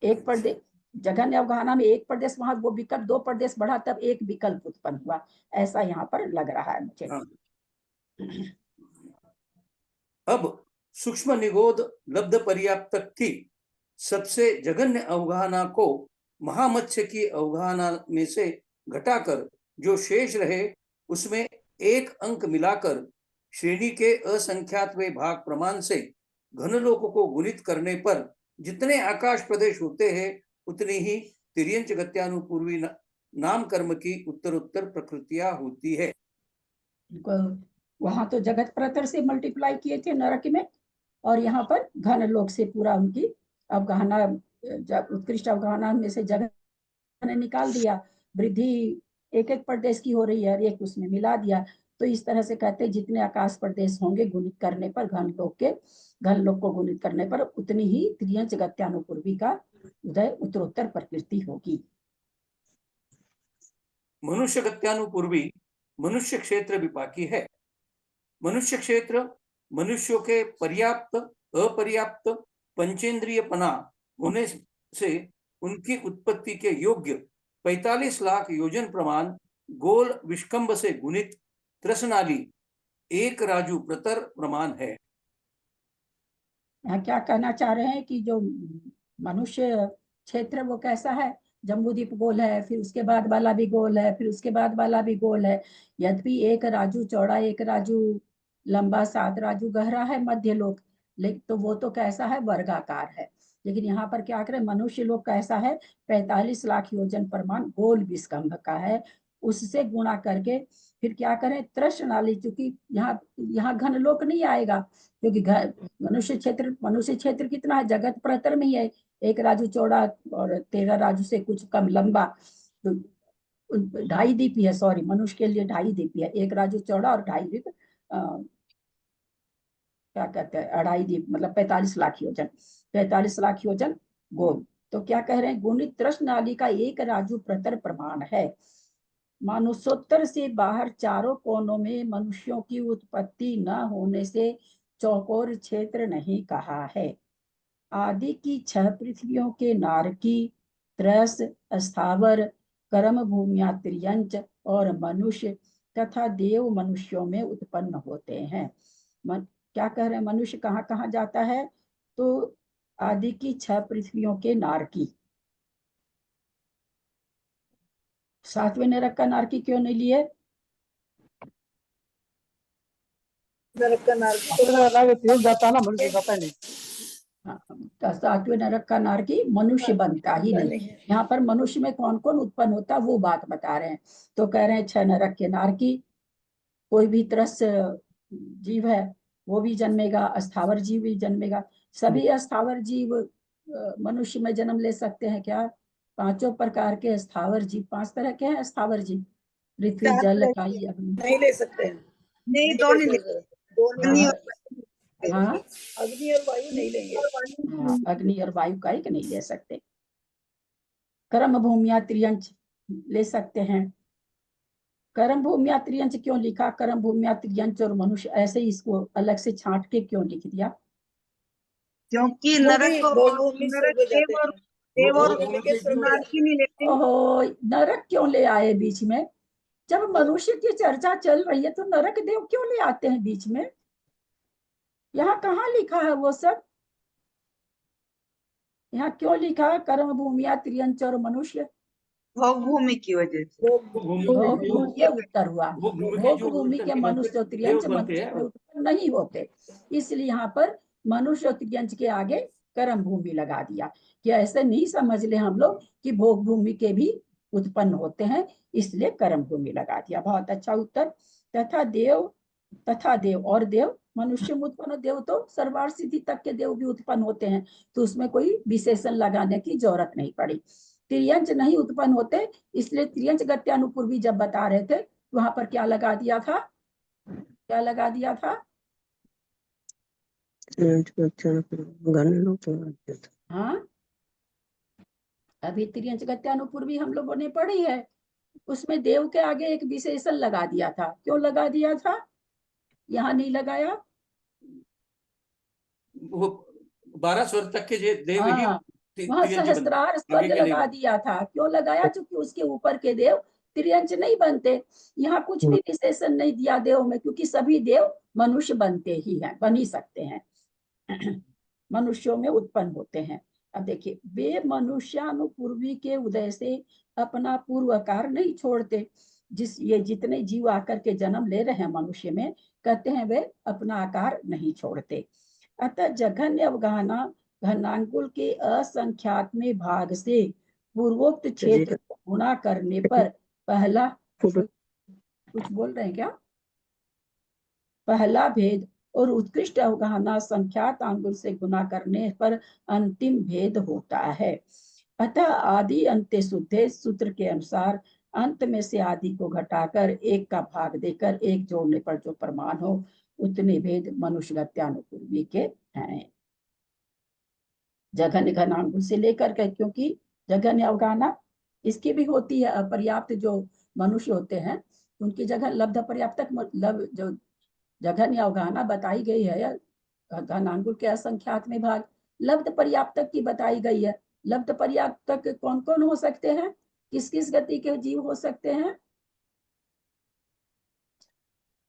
एक प्रदेश जघन्य अवगाहना में एक प्रदेश, वहां वो विकल्प 2 प्रदेश बढ़ा तब एक विकल्प उत्पन्न हुआ, ऐसा यहाँ पर लग रहा है मुझे। अब सूक्ष्म निगोद लब्ध पर्याप्तक की सबसे जघन्य अवगाहना को महामत्स्य की अवगाहना में से घटाकर जो शेष रहे उसमें 1 अंक मिलाकर श्रेणी के असंख्यातवें भाग प्रमाण से घनलोक को गुणित करने पर जितने आकाश प्रदेश होते हैं उतनी ही तिर्यंच गत्यानुपूर्वी नाम कर्म की उत्तरोत्तर प्रकृतियां होती है। वहां तो जगत प्रतर से मल्टीप्लाई किए थे नरक में, और यहाँ पर घन लोक से पूरा उनकी अवगाहना, उत्कृष्ट अवगाहना में से जगत ने निकाल दिया। वृद्धि एक एक प्रदेश की हो रही है, एक उसमें मिला दिया। तो इस तरह से कहते हैं जितने आकाश प्रदेश होंगे गुणित करने पर घन लोक को गुणित करने पर उतनी ही त्रियंच गत्यानुपूर्वी का उदय उत्तरोत्तर प्रकृति होगी। मनुष्य गत्यानुपूर्वी मनुष्य क्षेत्र विपाकी है। मनुष्य क्षेत्र मनुष्यों के पर्याप्त अपर्याप्त पंचेंद्रियपना होने से उनकी उत्पत्ति के योग्य 45 लाख योजन प्रमाण गोल विष्कंभ से गुणित त्रसनाली एक राजू प्रतर प्रमाण है। यहाँ क्या कहना चाह रहे हैं कि जो मनुष्य क्षेत्र वो कैसा है, जम्बूद्वीप गोल है, फिर उसके बाद वाला भी गोल है, फिर उसके बाद वाला भी गोल है। यद्यपि एक राजू चौड़ा, एक राजू लंबा, 7 राजू गहरा है मध्य लोक, लेकिन तो वो तो कैसा है, वर्गाकार है। लेकिन यहाँ पर क्या करें, मनुष्य लोक कैसा है, 45 लाख योजन प्रमाण गोल विष्कंभ का है। उससे गुणा करके फिर क्या करें, त्रसनाली, चूंकि यहाँ घन लोक नहीं आएगा, क्योंकि मनुष्य क्षेत्र कितना है, जगत प्रतर में ही है, 1 राजू चौड़ा और 13 राजू से कुछ कम लंबा, तो 2.5 दीपी है, सॉरी, मनुष्य के लिए 2.5 दीपी है, 1 राजू चौड़ा और 2.5 दीप, क्या कहते हैं, 2.5 दीप मतलब 45 लाख योजन, 45 लाख योजन गोल। तो क्या कह रहे हैं, गुणित त्रसनाली का 1 राजू प्रतर प्रमाण है। मानुषोत्तर से बाहर चारों कोनों में मनुष्यों की उत्पत्ति न होने से चौकोर क्षेत्र नहीं कहा है। आदि की 6 पृथ्वियों के नारकी, त्रस, स्थावर, कर्म भूमिया, त्रियंच और मनुष्य तथा देव मनुष्यों में उत्पन्न होते हैं। क्या कह रहे हैं, मनुष्य कहाँ कहाँ जाता है, तो आदि की 6 पृथ्वियों के नारकी। 7वें नरक का नारकी क्यों नहीं लिए? नरक का नारकी तो तेज जाता है ना, मनुष्य जाता नहीं। 7वें नरक का नारकी मनुष्य बनता ही नहीं। यहाँ पर मनुष्य में कौन कौन उत्पन्न होता है वो बात बता रहे हैं। तो कह रहे हैं 6 नरक के नारकी, कोई भी त्रस जीव है वो भी जन्मेगा, अस्थावर जीव भी जन्मेगा। सभी अस्थावर जीव मनुष्य में जन्म ले सकते हैं क्या? 5 प्रकार के अस्थावर जीव, 5 तरह के हैं अस्थावर जीव, पृथ्वी, जल, काई, अग्नि। नहीं ले सकते हैं, नहीं, दो नहीं सकते। दो नहीं, हाँ, अग्नि और वायु नहीं लेंगे। हाँ, अग्नि और वायु का एक नहीं ले सकते। कर्म भूमिया त्रियंच ले सकते हैं। कर्म भूमिया त्रियंच क्यों लिखा? कर्म भूमिया त्रियंच और मनुष्य ऐसे ही इसको अलग से छांट के क्यों लिख दिया? क्योंकि वो नरक भी को भोगभूमि नरक स्वर्ग जाते देव और हैं, देव और भोगभूमि के स्वर्ग जाते नारकी नहीं लेते। ओहो, नरक क्यों ले आए बीच में? जब मनुष्य की चर्चा चल रही है तो नरक देव क्यों ले आते हैं बीच में? यहाँ कहाँ लिखा है वो सब? यहाँ क्यों लिखा है कर्म भूमिया त्रियंच और मनुष्य? भोग भूमि की वजह से। भोग भूमि ये उत्तर हुआ। भोग भूमि के मनुष्य और त्रियंच बनते मनुष्य हैं। में उत्पन्न नहीं होते, इसलिए यहाँ पर मनुष्य और त्रियंच के आगे कर्म भूमि लगा दिया कि ऐसे नहीं समझ ले हम लोग कि भोग भूमि के भी उत्पन्न होते हैं, इसलिए कर्म भूमि लगा दिया। बहुत अच्छा उत्तर। तथा देव और देव, मनुष्य में उत्पन्न देव तो सर्वार्थ सिद्धि तक के देव भी उत्पन्न होते हैं, तो उसमें कोई विशेषण लगाने की जरूरत नहीं पड़ी। त्रियंच नहीं उत्पन्न होते, इसलिए त्रियंच गत्यानुपूर्वी जब बता रहे थे वहां पर क्या लगा दिया था? क्या लगा दिया था? घन लोक। हाँ, अभी त्रियंच गत्यानुपूर्वी हम लोगों ने पढ़ी है, उसमें देव के आगे एक विशेषण लगा दिया था। क्यों लगा दिया था? यहाँ नहीं लगाया। वो 12 स्वर तक के जे देव ही हाँ, वहां त्रियंच बनते, सहस्त्रार आगे स्वर्ग के नहीं लगा बनते। दिया था। क्यों लगाया? क्योंकि उसके ऊपर के देव त्रियंच नहीं बनते। यहाँ कुछ भी विशेषण नहीं दिया देव में, क्योंकि सभी देव मनुष्य बनते ही हैं, बन ही सकते हैं, मनुष्यों में उत्पन्न होते हैं। अब देखिए, वे मनुष्यानुपूर्वी के उदय से अपना पूर्व आकार नहीं छोड़ते। ये जितने जीव आकर के जन्म ले रहे हैं मनुष्य में, कहते हैं वे अपना आकार नहीं छोड़ते। अतः जघन्य अवगाहना घनांकुल के असंख्यात्मक भाग से पूर्वोक्त क्षेत्र को गुणा करने पर पहला, कुछ बोल रहे हैं क्या? पहला भेद और उत्कृष्ट अवगाहना संख्यात आंगुल से गुना करने पर अंतिम भेद होता है। अतः आदि अंत्य शुद्धे सूत्र के अनुसार अंत में से आदि को घटाकर एक का भाग देकर एक जोड़ने पर जो प्रमाण हो उतने भेद मनुष्य गत्यानुपूर्वी के हैं। जघन्य घनांगुल से लेकर के, क्योंकि जघन्य अवगाहना इसकी भी होती है अपर्याप्त, जो मनुष्य होते हैं उनकी जगह लब्ध पर्याप्तक जो जघन्य अवगाहना बताई गई है घनांगुल के असंख्यात में भाग लब्ध पर्याप्तक की बताई गई है। लब्ध पर्याप्तक कौन कौन हो सकते हैं, किस किस गति के जीव हो सकते हैं?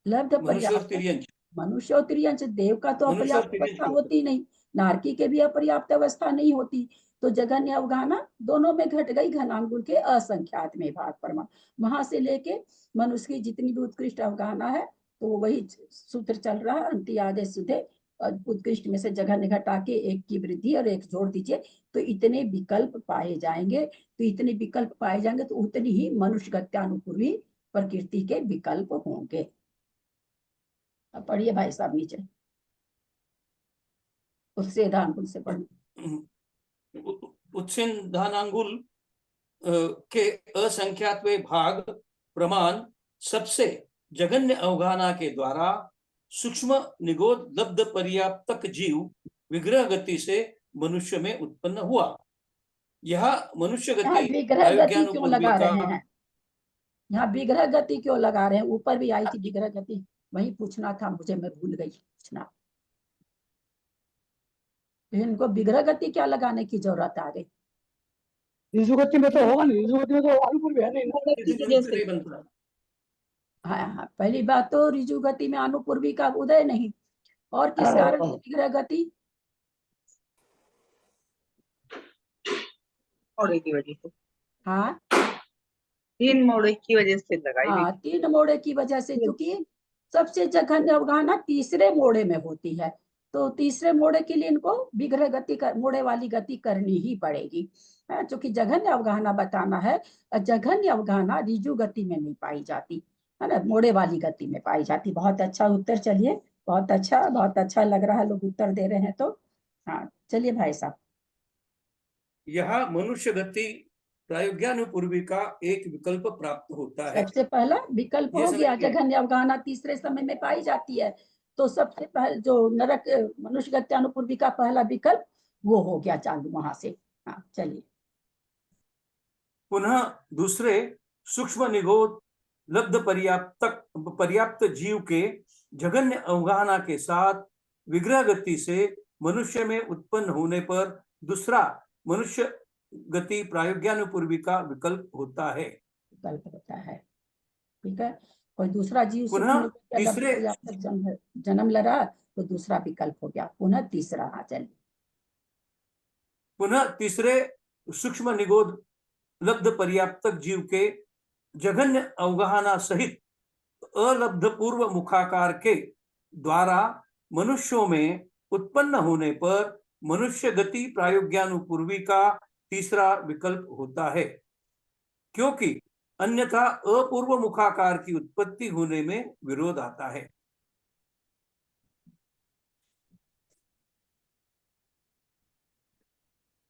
लब्ध मनुष्य और पर्याप्तक तिर्यंच। मनुष्य और तिर्यंच। देव का तो मनुष्य और अपर्याप्त तिर्यंच अवस्था को। होती नहीं, नारकी के भी अपर्याप्त अवस्था नहीं होती। तो जघन्य अवगाहना दोनों में घट गई घनांगुल के असंख्यात में भाग प्रमाण। वहां से लेके मनुष्य की जितनी भी उत्कृष्ट अवगाहना है तो वही सूत्र चल रहा है, अंत्यादेश सुधे उत्कृष्ट में से जघन्य घटा के एक की वृद्धि और एक जोड़ दीजिए तो इतने विकल्प पाए जाएंगे। तो इतने विकल्प पाए जाएंगे तो उतनी ही मनुष्य गत्यानुपूर्वी प्रकृति के विकल्प होंगे। अब पढ़िए भाई साहब नीचे उत्सेधानुकूल से पढ़िए। उत्सेधानांगुल के असंख्यातवे भाग प्रमाण सबसे जघन्य अवगाहना के द्वारा सूक्ष्म निगोद लब्ध पर्याप्तक जीव विग्रह गति से मनुष्य में उत्पन्न हुआ। यह मनुष्य यहाँ गति विग्रह गति क्यों प्रायोग्यानुपूर्वी लगा का रहे हैं? यहाँ विग्रह गति क्यों लगा रहे हैं? ऊपर भी आई थी विग्रह गति, वही पूछना था मुझे, मैं भूल गई पूछना। तो इनको विग्रह गति क्या लगाने की जरूरत आ गई? ऋजुगति में तो होगा नहीं, ऋजुगति में तो अनुपूर्वी है नहीं ना। नहीं बनता। हाँ हाँ, पहली बात तो ऋजु गति में अनुपूर्वी का उदय नहीं, और किस कारण से विग्रह गति? मोड़े की वजह से, हाँ 3 मोड़े की वजह से लगाई हाँ, गई। 3 मोड़े की वजह से, क्योंकि सबसे जघन्य अवगाहना तीसरे मोड़े में होती है। तो तीसरे मोड़े के लिए इनको विग्रह गति मोड़े वाली गति करनी ही पड़ेगी, क्योंकि जघन्य अवगाहना बताना है। जघन्य अवगाहना ऋजु गति में नहीं पाई जाती है ना, मोड़े वाली गति में पाई जाती। बहुत अच्छा उत्तर, चलिए बहुत अच्छा लग रहा है, लोग उत्तर दे रहे हैं। तो हाँ चलिए भाई साहब। यह मनुष्य गति प्रायोग्यानुपूर्वी का एक विकल्प प्राप्त होता है। सबसे पहला विकल्प हो गया, जघन्य अवगाहना तीसरे समय में पाई जाती है, तो सबसे पहले जो नरक मनुष्य गत्यानुपूर्वी का पहला विकल्प वो हो गया चालू वहां से। हाँ चलिए। पुनः दूसरे सूक्ष्म निगोद लब्ध पर्याप्त जीव के जघन्य अवगाहना के साथ विग्रह गति से मनुष्य में उत्पन्न होने पर दूसरा मनुष्य गति प्रायोग्यानुपूर्वी का विकल्प होता है। ठीक है, कोई दूसरा जीव पुनः तीसरे जन्म ले रहा तो दूसरा विकल्प हो गया। पुनः तीसरा, हाँ चलिए। पुनः तीसरे सूक्ष्म निगोद लब्ध पर्याप्तक जीव के जघन्य अवगाहना सहित अलब्ध पूर्व मुखाकार के द्वारा मनुष्यों में उत्पन्न होने पर मनुष्य गति प्रायोग्यानुपूर्वी का तीसरा विकल्प होता है, क्योंकि अन्यथा अपूर्व मुखाकार की उत्पत्ति होने में विरोध आता है।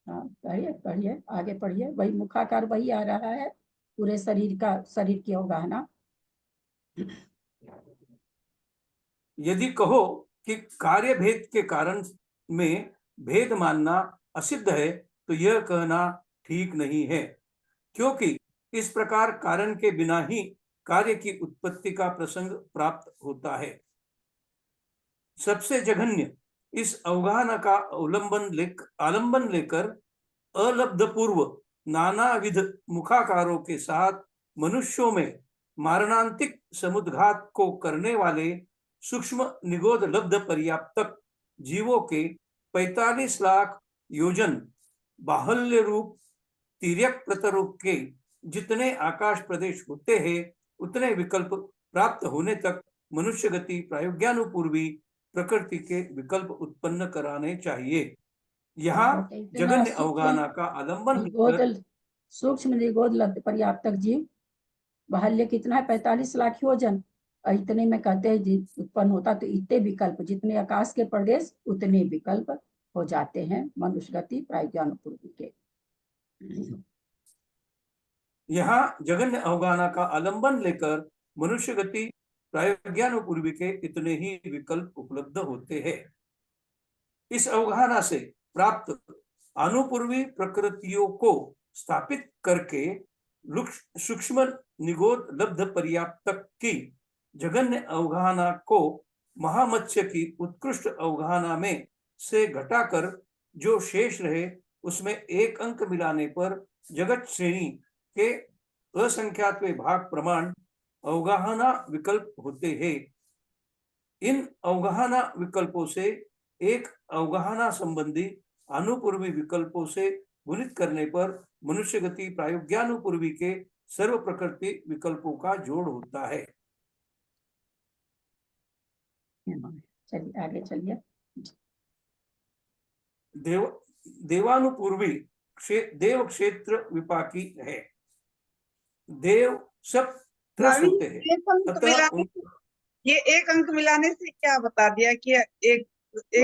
हाँ पढ़िए पढ़िए, आगे पढ़िए। वही मुखाकार वही आ रहा है, पूरे शरीर की अवगाहना। यदि कहो कि कार्य भेद के कारण में भेद मानना असिद्ध है तो यह कहना ठीक नहीं है, क्योंकि इस प्रकार कारण के बिना ही कार्य की उत्पत्ति का प्रसंग प्राप्त होता है। सबसे जघन्य इस अवगाहना का आलंबन लेकर अलब्ध पूर्व नानाविध मुखाकारों के साथ मनुष्यों में मारणांतिक समुद्घात को करने वाले सूक्ष्म निगोद लब्ध पर्याप्तक जीवों के 45 लाख योजन बाहुल्य रूप तिर्यक प्रतिरूप के जितने आकाश प्रदेश होते हैं उतने विकल्प प्राप्त होने तक मनुष्य गति प्रायोग्यानुपूर्वी प्रकृति के विकल्प उत्पन्न कराने चाहिए। यहाँ जघन्य अवगाहना का आलंबन सूक्ष्म निगोद लब्ध पर्याप्तक जीव बाहुल्य कितना है? 45 लाख योजन। इतने में कहते हैं उत्पन्न होता, तो इतने विकल्प जितने आकाश के प्रदेश उतने विकल्प हो जाते हैं मनुष्य गति प्रायोग्यानुपूर्वी के। यहाँ जघन्य अवगाहना का आलंबन लेकर मनुष्य गति प्रायोज्ञानुपूर्वी के इतने ही विकल्प उपलब्ध होते हैं। इस अवगाहना से प्राप्त अनुपूर्वी प्रकृतियों को स्थापित करके सूक्ष्म निगोद लब्ध पर्याप्तक की जघन्य अवगाहना को महामत्स्य की उत्कृष्ट अवगाहना में से घटाकर जो शेष रहे उसमें एक अंक मिलाने पर जगत श्रेणी के असंख्यात भाग प्रमाण अवगाहना विकल्प होते हैं। इन अवगाहना विकल्पों से एक अवगाहना संबंधी अनुपूर्वी विकल्पों से गुणित करने पर मनुष्य गति प्रायोज्ञानुपूर्वी के सर्व प्रकृति विकल्पों का जोड़ होता है। चलिए आगे चलिए। देवानुपूर्वी देव क्षेत्र विपाकी है। देव सब त्रस होते हैं, ये एक अंक मिलाने से क्या बता दिया कि एक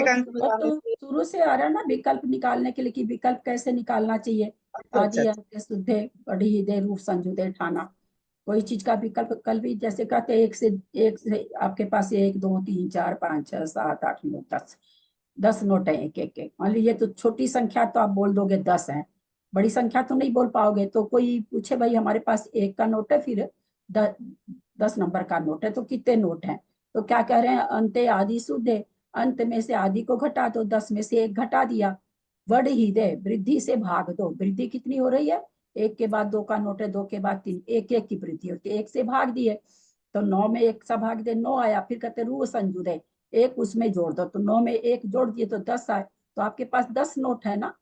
अंक मिलाने से शुरू से आ रहा ना विकल्प निकालने के लिए कि विकल्प कैसे निकालना चाहिए। आदि अंत शुद्धे बढ़ी दे रूप संजुदे ठाना। कोई चीज का विकल्प कल भी जैसे कहते हैं एक से आपके पास 1 2 3 4 5 6 7 8 9 10 नोट है एक एक एक। मान लीजिए तो छोटी संख्या तो आप बोल दोगे 10 है, बड़ी संख्या तो नहीं बोल पाओगे। तो कोई पूछे भाई हमारे पास 1 का नोट है फिर 10 नंबर का नोट है तो कितने नोट हैं, तो क्या कह रहे हैं अंते आदि शुद्धे, अंत में से आदि को घटा दो, 10 में से 1 घटा दिया। बढ़ ही दे वृद्धि से भाग दो, वृद्धि कितनी हो रही है 1 के बाद 2 का नोट है 2 के बाद 3, 1 1 की वृद्धि होती है, 1 से भाग दिए तो 9 में 1 सा भाग दे 9 आया। फिर कहते रू संजू दे 1 उसमें जोड़ दो तो 9 में 1 जोड़ दिए तो 10 आए। तो आपके पास 10 नोट है ना।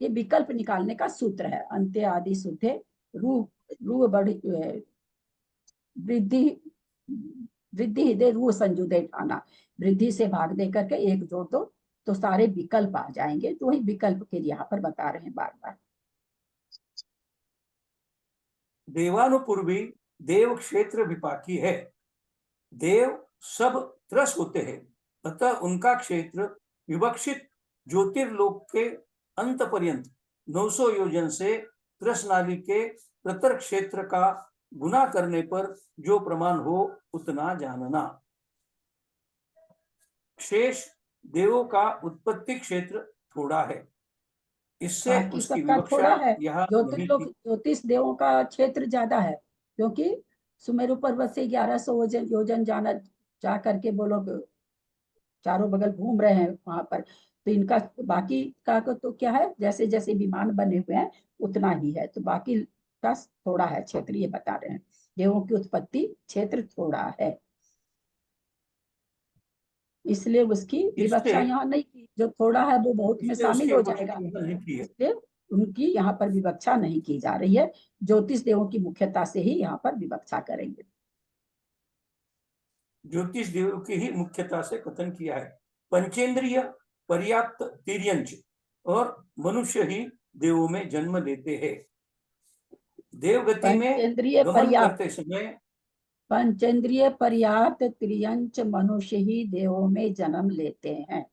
ये विकल्प निकालने का सूत्र है। अंत्य आदि शुद्धे रू बढ़ी वृद्धि वृद्धि दे रू संजू दे ठाना। वृद्धि से भाग दे करके 1 जोड़ दो तो सारे विकल्प आ जाएंगे। तो वही विकल्प के लिए यहाँ पर बता रहे हैं बार बार। देवानुपूर्वी देव क्षेत्र विपाकी है। देव सब त्रस होते हैं, अतः उनका क्षेत्र विवक्षित ज्योतिर्लोक के अंत पर्यंत 900 योजन से त्रस नाली के प्रतर क्षेत्र का गुना करने पर जो प्रमाण हो उतना जानना। शेष देवों का उत्पत्ति क्षेत्र थोड़ा है, इससे बाकी उसकी सबका विवक्षा थोड़ा है। यहाँ नहीं की। ज्योतिष देवों का क्षेत्र ज्यादा है क्योंकि सुमेरु पर्वत से 1100 योजन जाना जा करके वो लोग चारों बगल घूम रहे हैं वहां पर। तो इनका बाकी का तो क्या है जैसे जैसे विमान बने हुए हैं उतना ही है। तो बाकी का थोड़ा है क्षेत्र, ये बता रहे हैं देवों की उत्पत्ति क्षेत्र थोड़ा है, इसलिए उसकी विवक्षा यहाँ नहीं की। जो थोड़ा है वो बहुत में शामिल हो जाएगा, इसलिए उनकी यहाँ पर विवक्षा नहीं की जा रही है। ज्योतिष देवों की मुख्यता से ही यहाँ पर विवक्षा करेंगे। ज्योतिष देवों की ही मुख्यता से कथन किया है। पंचेंद्रिय पर्याप्त तिर्यंच और मनुष्य ही देवों में जन्म लेते हैं। देवगति में गमन करते समय पंचेंद्रिय पर्याप्त त्रियंच मनुष्य ही देवों में जन्म लेते हैं।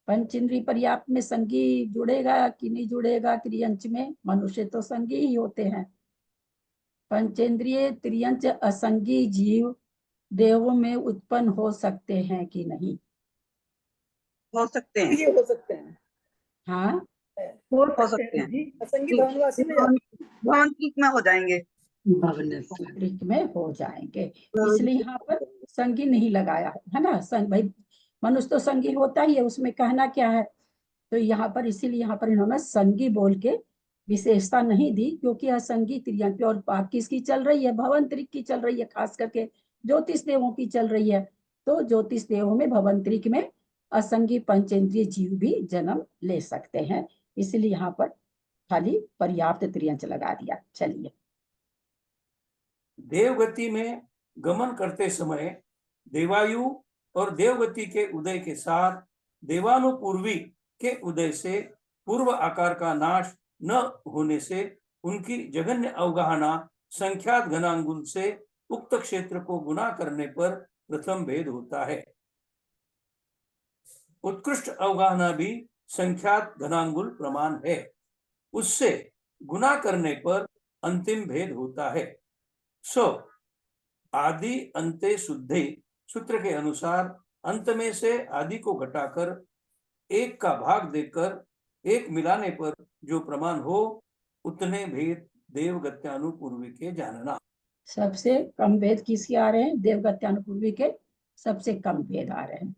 पंचेंद्रिय पर्याप्त में संगी जुड़ेगा कि नहीं जुड़ेगा त्रियंच में? मनुष्य तो संगी ही होते हैं। पंचेंद्रिय त्रियंच असंगी जीव देवों में उत्पन्न हो सकते हैं कि नहीं? हो सकते हैं, ये हो सकते हैं। हाँ हो सकते हैं जी असंगी भवनवासी में भवनत्रिक में हो जाएंगे, भवनत्रिक में हो जाएंगे। इसलिए यहाँ पर संगी नहीं लगाया है ना। संग भाई मनुष्य तो संगी होता ही है, उसमें कहना क्या है। तो यहाँ पर इसीलिए यहाँ पर इन्होंने संगी बोल के विशेषता नहीं दी क्योंकि असंगी त्रियंच और बात किसकी चल रही है? भवनत्रिक की चल रही है, खास करके ज्योतिष देवों की चल रही है। तो ज्योतिष देवों में भवनत्रिक में असंगी पंचेंद्रिय जीव भी जन्म ले सकते हैं, इसलिए यहाँ पर खाली पर्याप्त त्रियंच लगा दिया। चलिए देवगति में गमन करते समय देवायु और देवगति के उदय के साथ देवानुपूर्वी के उदय से पूर्व आकार का नाश न होने से उनकी जघन्य अवगाहना संख्यात घनांगुल से उक्त क्षेत्र को गुना करने पर प्रथम भेद होता है। उत्कृष्ट अवगाहना भी संख्यात घनांगुल प्रमाण है, उससे गुना करने पर अंतिम भेद होता है। सो आदि अंते शुद्धे सूत्र के अनुसार अंत में से आदि को घटाकर एक का भाग देकर एक मिलाने पर जो प्रमाण हो उतने भेद देवगत्यानुपूर्वी के जानना। सबसे कम भेद किसके आ रहे हैं? देवगत्यानुपूर्वी के सबसे कम भेद आ रहे हैं,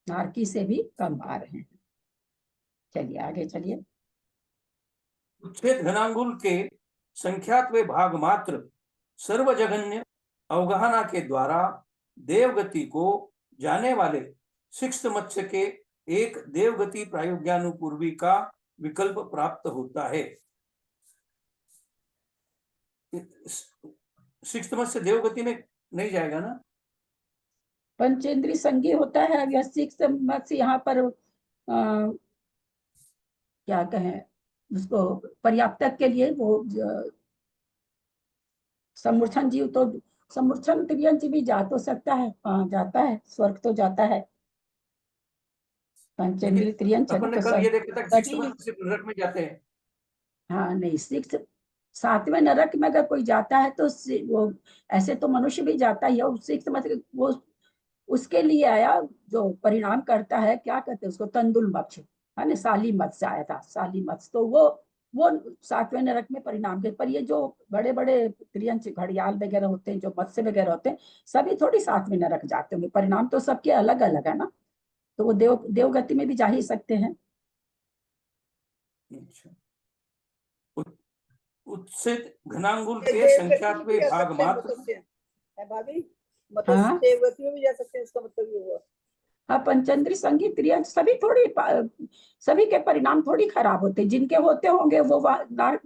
नारकी से भी कम आ रहे हैं। चलिए आगे चलिए। उच्छेद घनांगुल के संख्यात व भाग मात्र सर्वजघन्य अवगाहना के द्वारा देवगति को जाने वाले सिक्स्थ मत्स्य के एक देवगति प्रायोग्यानुपूर्वी का विकल्प प्राप्त होता है। सिक्स्थ मत्स्य देवगति में नहीं जाएगा ना? पंचेंद्रीय संगी होता है या सिक्स्थ मत्स्य यहाँ पर क्या कहें उसको, पर्याप्तक के लिए वो समूर्छन जीव, तो समूर्छन त्रियंच भी जा तो सकता है। हाँ जाता है, स्वर्ग तो जाता है पंचेंद्रीय त्रियंच है अपन ने तो कल ये देखा था कि सिक्स्थ सभी। मत्स्य सिर्फ नरक में जाते हैं। हाँ नहीं, सिक्स सातवें नरक में अगर कोई जाता है तो वो ऐसे तो मनुष्य भी जाता ही है। सिक्स मतलब वो उसके लिए आया जो परिणाम करता है, क्या कहते हैं उसको, तंदुल मत्स्य है ना, साली मत्स्य से आया था, साली मत्स्य। तो वो सातवें नरक में परिणाम के, पर ये जो बड़े बड़े त्रियंच घड़ियाल वगैरह होते हैं, जो मत्स्य वगैरह होते हैं, सभी थोड़ी सातवें नरक जाते होंगे, परिणाम तो सबके अलग अलग है ना, तो वो देवगति में भी जा ही सकते हैं। अच्छा। उत्सित घनांगुल के देवगति संख्यात में भी में जा भाग सकते हैं मात्र। मत्स्य है भाभी, हाँ। मत्स्य देवगति में भी जा सकते हैं, इसका मतलब ये हुआ। हाँ पंचेंद्रीय संगीत त्रियंच सभी सभी के परिणाम थोड़ी खराब होते, जिनके होते होंगे वो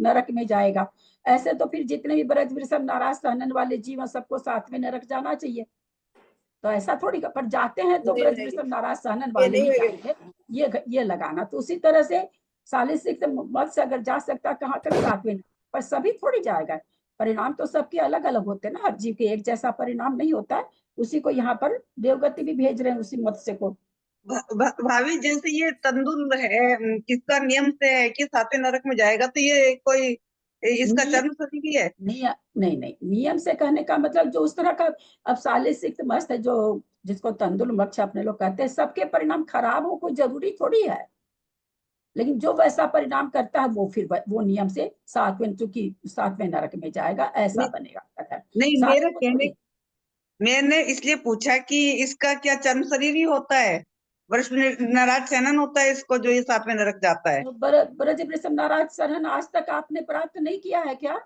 नरक में जाएगा। ऐसे तो फिर जितने भी ब्रज वृषभ नाराज सहनन वाले जीव हैं, सबको सातवें नरक जाना चाहिए, तो ऐसा थोड़ी, पर जाते हैं तो नहीं, ब्रज नहीं, वृषभ नाराज सहनन ये वाले नहीं ही होगा। जाएंगे, ये लगाना। तो उसी तरह से सालिसिक मत से अगर जा सकता कहाँ तक, सातवें, पर सभी थोड़ी जाएगा। परिणाम तो सबके अलग अलग होते हैं ना, हर जीव के एक जैसा परिणाम नहीं होता है। उसी को यहाँ पर देवगति भी भेज रहे हैं, उसी मत्स्य को। भाभी जैसे ये तंदुल है, किसका नियम से है कि सातवें नरक में जाएगा, तो ये कोई इसका चर्म सदी भी है? नहीं नहीं, नियम से कहने का मतलब जो उस तरह का, अब सालिसिक मस्त है जो, जिसको तंदुल मत्स्य अपने लोग कहते हैं, सबके परिणाम खराब हो कोई जरूरी थोड़ी है, लेकिन जो वैसा परिणाम करता है वो फिर वो नियम से सातवें, चूंकि सातवें नरक में जाएगा, ऐसा नहीं, बनेगा कथन। नहीं मेरे सातवें कहने, थोड़ी। मैंने इसलिए पूछा कि इसका क्या चर्म शरीर ही होता है, वृष नाराज सेनन होता है इसको, जो ये सातवें नरक जाता है? तो ब्रज वृषभ नाराज सरहन आज तक आपने प्राप्त नहीं किया है क्या?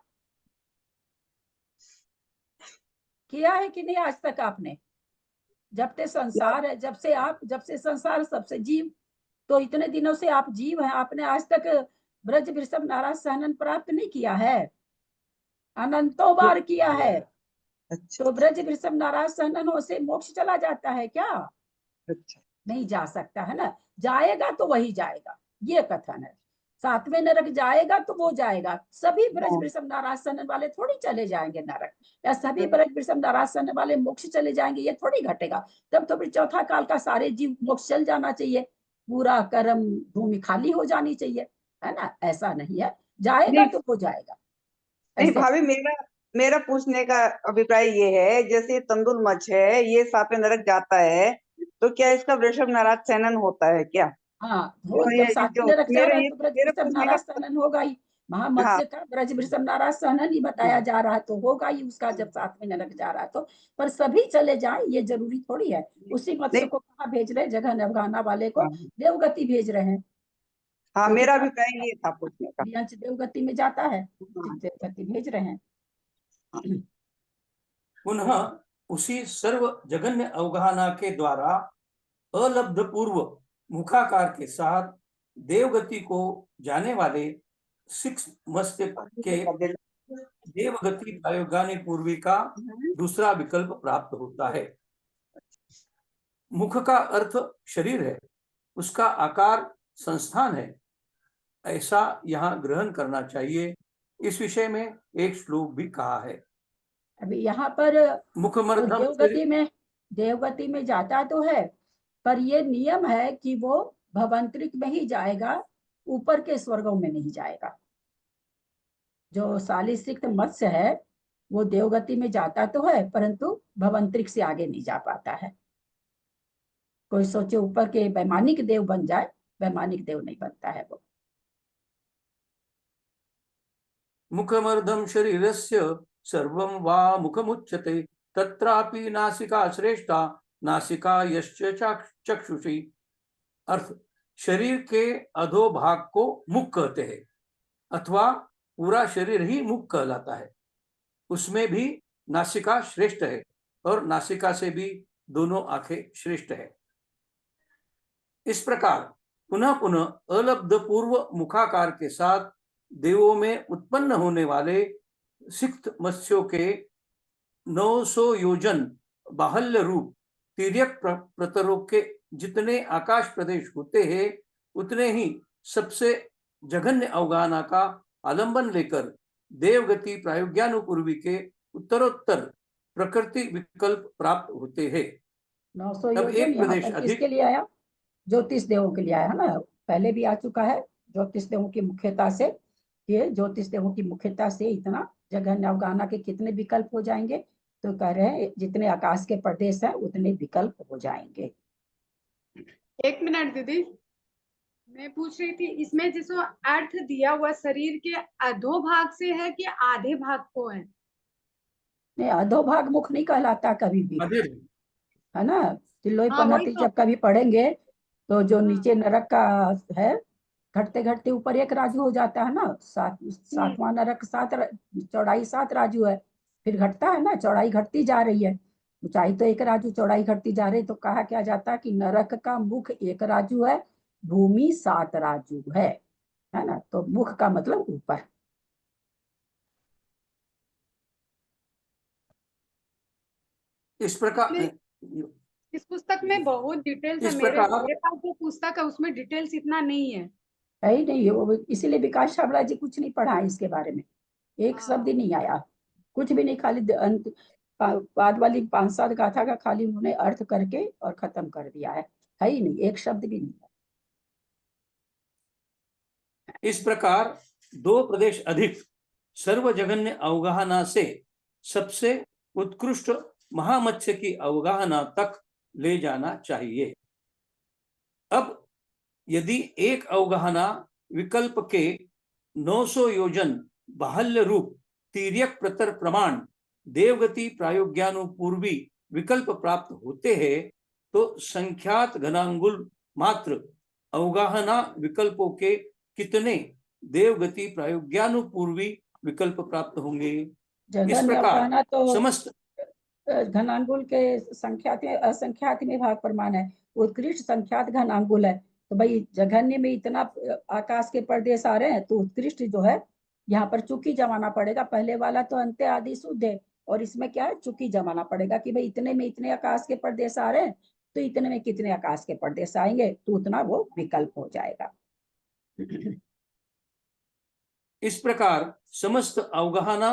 किया है कि नहीं आज तक आपने? जब से संसार है, जब से संसार, सबसे जीव, तो इतने दिनों से आप जीव हैं, आपने आज तक ब्रज वृषभ नाराज सहनन प्राप्त नहीं किया है? अनंतों बार किया है। अच्छा तो ब्रज वृषभ नाराज सहनन हो से मोक्ष चला जाता है क्या? अच्छा। नहीं जा सकता है ना, जाएगा तो वही जाएगा, ये कथन है। सातवें नरक जाएगा तो वो जाएगा, सभी ब्रज वृषभ नाराज सहनन वाले थोड़ी चले जाएंगे नरक, या सभी ब्रज वृषभ नाराज सहनन वाले मोक्ष चले जाएंगे, ये थोड़ी घटेगा। तब तो फिर चौथा काल का सारे जीव मोक्ष चल जाना चाहिए, पूरा कर्म भूमि खाली हो जानी चाहिए, है ना? ऐसा नहीं है, जाएगा नहीं तो वो जाएगा नहीं ऐसे। भाभी, मेरा मेरा पूछने का अभिप्राय ये है, जैसे तंदुल मच्छ है, ये सातवें नरक जाता है, तो क्या इसका वृषभ नाराज सेनन होता है क्या? हाँ वो जो जब ये सातवें जो नरक जा रहा है तो ब्रज मेरे वृषभ पूछने नाराज का, सहनन होगा ही, हाँ महामत्स्य का ब्रज वृषभ नाराज सहनन ही बताया जा रहा है, तो होगा ही उसका जब सातवें नरक जा रहा है तो। पर सभी चले जाएं ये जरूरी थोड़ी है। उसी मत्स्य नहीं, को कहाँ भेज रहे हैं? जगह नवगाना वाले को हाँ देवगति भेज रहे हैं, हाँ, क्योंकि मेरा अभिप्राय ये था पूछने का। प्रियंश देवगति में जाता है, हाँ, देवगति भेज रहे हैं। पुनः उसी सर्व जगन्य अवगाहना के द्वारा अलब्ध पूर्व मुखाकार के साथ देवगति को जाने वाले सिक्स मत्स्य के देवगति प्रायोगानी पूर्वी का दूसरा विकल्प प्राप्त होता है। मुख का अर्थ शरीर है, उसका आकार संस्थान है, ऐसा यहाँ ग्रहण करना चाहिए। इस विषय में एक श्लोक भी कहा है। अभी यहाँ पर मुखमर्धम देवगति में जाता तो है, पर ये नियम है कि वो भवंतरिक में ही जाएगा, ऊपर के स्वर्गों में नहीं जाएगा। जो सालिसिक्त मत्स्य है वो देवगति में जाता तो है, परंतु भवंतरिक से आगे नहीं जा पाता है। कोई सोचे ऊपर के वैमानिक देव बन जाए, वैमानिक देव नहीं बनता है वो। मुखमर्धम शरीरस्य सर्वं वा मुखमुच्यते तत्रापि नासिका श्रेष्ठा नासिका यश्च चक्षुषी। अर्थ, शरीर के अधोभाग को मुख कहते हैं अथवा पूरा शरीर ही मुख कहलाता है। उसमें भी नासिका श्रेष्ठ है और नासिका से भी दोनों आंखें श्रेष्ठ है। इस प्रकार पुनः पुनः अलब्ध पूर्व मुखाकार के साथ देवों में उत्पन्न होने वाले सिक्त मत्स्यों के 900 योजन बाहल्य रूप तिर्यक प्रतरों के जितने आकाश प्रदेश होते हैं उतने ही सबसे जघन्य अवगाहना का आलंबन लेकर देवगति प्रायोग्यानुपूर्वी के उत्तरोत्तर प्रकृति विकल्प प्राप्त होते हैं। 900 तब योजन एक यहाँ प्रदेश पर अधिक किसके लिए आया? ज्योतिष देवों के लिए आया है ना, पहले भी आ चुका है। ज्योतिष देवों की मुख्यता से, ये ज्योतिष देवों की मुख्यता से इतना जघन्य अवगाहना के कितने विकल्प हो जाएंगे? तो कह रहे हैं जितने आकाश के प्रदेश हैं उतने विकल्प हो जाएंगे। एक मिनट दीदी, मैं पूछ रही थी इसमें जिसको अर्थ दिया हुआ शरीर के अधोभाग से है कि आधे भाग को है? नहीं, अधोभाग मुख नहीं कहलाता कभी भी, अधिक है ना। तिलोई हाँ, वही पन्नति तो। जब कभी पढ़ेंगे तो जो हाँ। नीचे नरक का है, घटते घटते ऊपर एक राजू हो जाता है ना। सातवां नरक चौड़ाई 7 राजू है, फिर घटता है ना, चौड़ाई घटती जा रही है। ऊंचाई तो 1 राजू, चौड़ाई घटती जा रही, तो कहा क्या जाता है कि नरक का मुख 1 राजू है, भूमि 7 राजू है ना। तो मुख का मतलब ऊपर। इस प्रकार इस पुस्तक में बहुत डिटेल्स है। इस मेरे प्रकार पास जो पुस्तक है उसमें डिटेल्स इतना नहीं है। है ही नहीं, वो इसीलिए विकास छाबड़ा जी कुछ नहीं पढ़ा है इसके बारे में, एक हाँ। शब्द ही नहीं आया, कुछ भी नहीं। खाली अंत बाद वाली 5-7 गाथा का खाली उन्होंने अर्थ करके और खत्म कर दिया है ही नहीं, एक शब्द भी नहीं है। इस प्रकार 2 प्रदेश अधिक सर्वजघन्य अवगाहना से सबसे उत्कृष्ट महामत्स्य की अवगाहना तक ले जाना चाहिए। अब यदि एक अवगाहना विकल्प के 900 योजन बाहल्य रूप तिर्यक प्रतर प्रमाण देवगति प्रायोग्यानुपूर्वी विकल्प प्राप्त होते हैं तो संख्यात घनांगुल मात्र अवगाहना विकल्पों के कितने देवगति प्रायोग्यानुपूर्वी विकल्प प्राप्त होंगे? इस जघन्य अवगाहना प्रकार तो समस्त घनांगुल के संख्यात में असंख्यात में भाग प्रमाण है, उत्कृष्ट संख्यात घनांगुल है। तो भाई जघन्य में इतना आकाश के प्रदेश आ रहे हैं तो उत्कृष्ट जो है यहाँ पर चुकी जमाना पड़ेगा। पहले वाला तो अंत्य आदि शुद्ध है और इसमें क्या है, चुकी जमाना पड़ेगा कि भाई इतने में इतने आकाश के प्रदेश आ रहे हैं तो इतने में कितने आकाश के प्रदेश आएंगे, तो उतना वो विकल्प हो जाएगा। इस प्रकार समस्त अवगाहना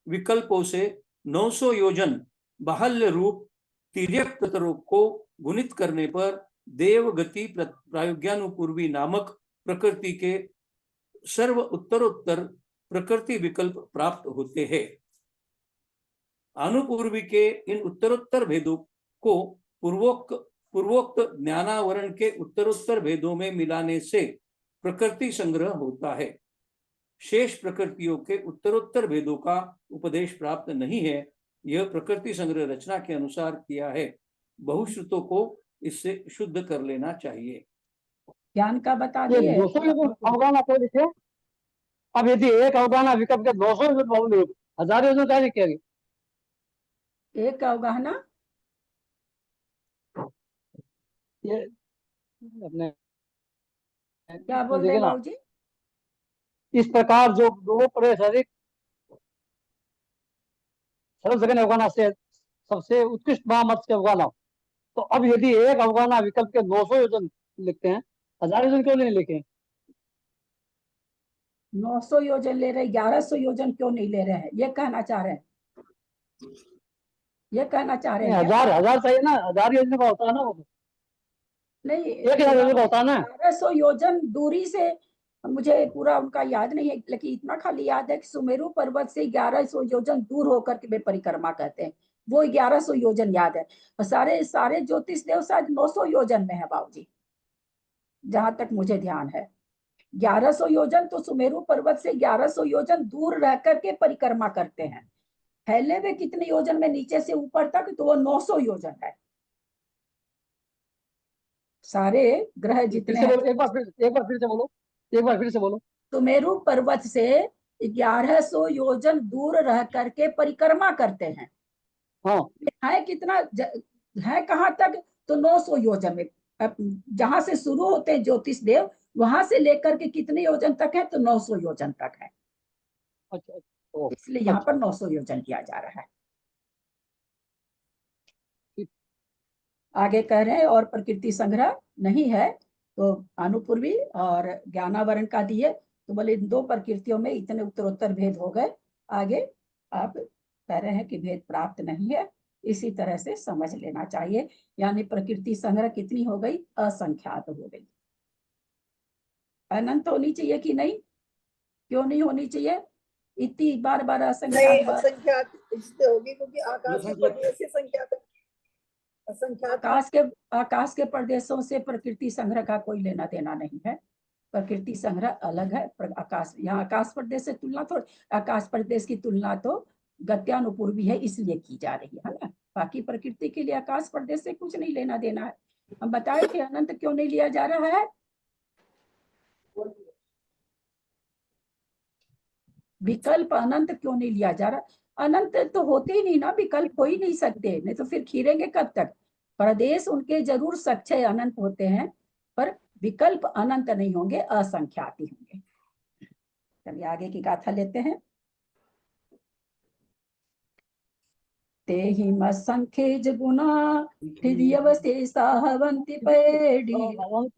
विकल्पों से 900 योजन बाहल्य रूप तिर्यक प्रतरों को गुणित करने पर देवगति प्रायोग्यानुपूर्वी नामक प्रकृति के सर्व उत्तरोत्तर प्रकृति विकल्प प्राप्त होते हैं। अनुपूर्वी के इन उत्तरोत्तर भेदों को पूर्वोक्त ज्ञानावरण के उत्तरोत्तर भेदों में मिलाने से प्रकृति संग्रह होता है। शेष प्रकृतियों के उत्तरोत्तर भेदों का उपदेश प्राप्त नहीं है। यह प्रकृति संग्रह रचना के अनुसार किया है। बहुश्रुतों को इससे शुद्ध कर लेना चाहिए। ज्ञान का बता ये दिए। 200 अवगाहना को लिखे। अब यदि एक अवगाहना विकल्प के 200 1000 योजना क्या लिखेगी? एक अवगाहना ये अपने क्या बोल रहे देखिए ना, बाबू जी? इस प्रकार जो 2 प्रदेश अधिक सर्वजघन्य अवगाहना से सबसे उत्कृष्ट महामत्स्य अवगाहना, तो अब यदि एक अवगाहना विकल्प के 900 योजन लिखते हैं, 1000 योजन क्यों नहीं लिखे? 900 योजन ले रहे, 1100 योजन क्यों नहीं ले रहे हैं, ये कहना चाह रहे हैं, ये कहना चाह रहे हैं क्या? 1000 चाहिए ना, 1000 योजन का होता है ना वो। नहीं, 1000 योजन का होता है ना। 1100 योजन दूरी से मुझे पूरा उनका याद नहीं है, लेकिन इतना खाली याद है कि सुमेरु पर्वत से 1100 योजन दूर होकर के वे परिक्रमा कहते हैं, वो 1100 योजन याद है। और सारे सारे ज्योतिष देव शायद 900 योजन में है बाबूजी, जहां तक मुझे ध्यान है। 1100 योजन तो सुमेरु पर्वत से 1100 योजन दूर रह करके परिक्रमा करते हैं। फैले हुए कितने योजन में नीचे से ऊपर तक, तो वो 900 योजन है। सारे ग्रह फिर जितने से हैं, बोलो, एक बार फिर से बोलो, एक बार फिर से बोलो। सुमेरु पर्वत से 1100 योजन दूर रह करके परिक्रमा करते हैं। हाँ, है कितना है कहाँ तक, तो 900 योजन में। जहां से शुरू होते हैं ज्योतिष देव, वहां से लेकर के कितने योजन तक है, तो 900 योजन तक है। अच्छा अच्छा, ओ, इसलिए यहाँ अच्छा पर 900 योजन किया जा रहा है। ठीक। आगे कह रहे हैं और प्रकृति संग्रह नहीं है, तो अनुपूर्वी और ज्ञानावरण का दिए, तो बोले इन दो प्रकृतियों में इतने उत्तरोत्तर भेद हो गए। आगे आप कह रहे हैं कि भेद प्राप्त नहीं है, इसी तरह से समझ लेना चाहिए। यानी प्रकृति संग्रह कितनी हो गई, असंख्यात हो गई। अनंत होनी चाहिए कि नहीं, क्यों नहीं होनी चाहिए, इतनी बार बार नहीं, असंख्यात बार। असंख्यात इसलिए होगी क्योंकि आकाश के प्रदेश से संख्यात असंख्यात आकाश के प्रदेशों से प्रकृति संग्रह का कोई लेना देना नहीं है। प्रकृति संग्रह अलग है। आकाश, यहाँ आकाश प्रदेश से तुलना थोड़ी, आकाश प्रदेश की तुलना तो गत्यानुपूर्वी है, इसलिए की जा रही है ना। बाकी प्रकृति के लिए आकाश प्रदेश से कुछ नहीं लेना देना है। हम बताए थे अनंत क्यों नहीं लिया जा रहा है, विकल्प अनंत क्यों नहीं लिया जा रहा। अनंत तो होते ही नहीं ना, विकल्प हो ही नहीं सकते, नहीं तो फिर खीरेंगे कब तक। प्रदेश उनके जरूर सक्षय अनंत होते हैं, पर विकल्प अनंत नहीं होंगे, असंख्यात ही होंगे। चलिए आगे की गाथा लेते हैं। ते हिम संख्यज गुना हृदयवशेषा हवन्ति पैडी बंध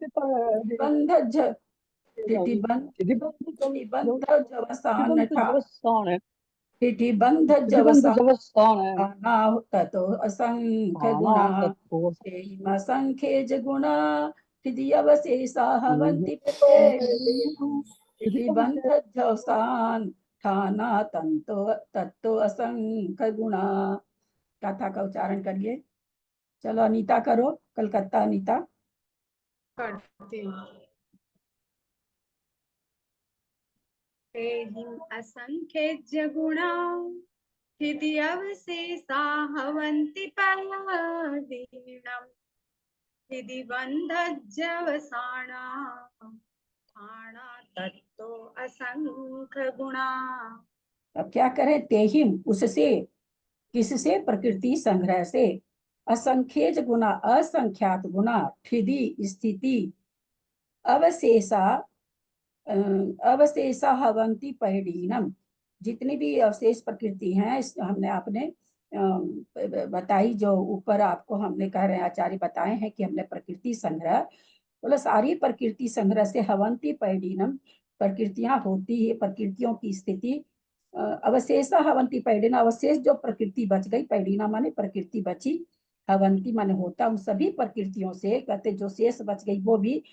बंध जवसान ठा बंध जवसान ततो असंख्य गुणा ते हिम संख्यज गुणा हृदयवशेषा हवन्ति पैडी बंध जवसान ठाना तंतो तत्तो असंख्य गुणा। गाथा का उच्चारण करिए। चलो अनीता करो, कलकत्ता अनीता। करती हूँ। ते हिम असंख्य गुणा हृदि अवशेषा हवन्ति पैदीनम् हृदि बन्धज्जवसाना ठाणा तत्तो असंख्य गुणा। अब क्या करें, तेहिम उससे, किससे, प्रकृति संग्रह से, असंख्यज गुना असंख्यात गुना, हृदि स्थिति, अवशेषा अवशेषा हवंती पैडीनम, जितनी भी अवशेष प्रकृति हैं, हमने आपने बताई, जो ऊपर आपको हमने कह रहे हैं आचार्य बताए हैं कि हमने प्रकृति संग्रह, बोला सारी प्रकृति संग्रह से हवंती पैडीनम, प्रकृतियां होती है, प्रकृतियों की स्थिति, अवशेषा हवंती पैडीना, अवशेष जो प्रकृति बच गई, पैडीना माने प्रकृति बची, हवंती माने होता, उन सभी प्रकृतियों से कहते जो शेष बच गई वो भी,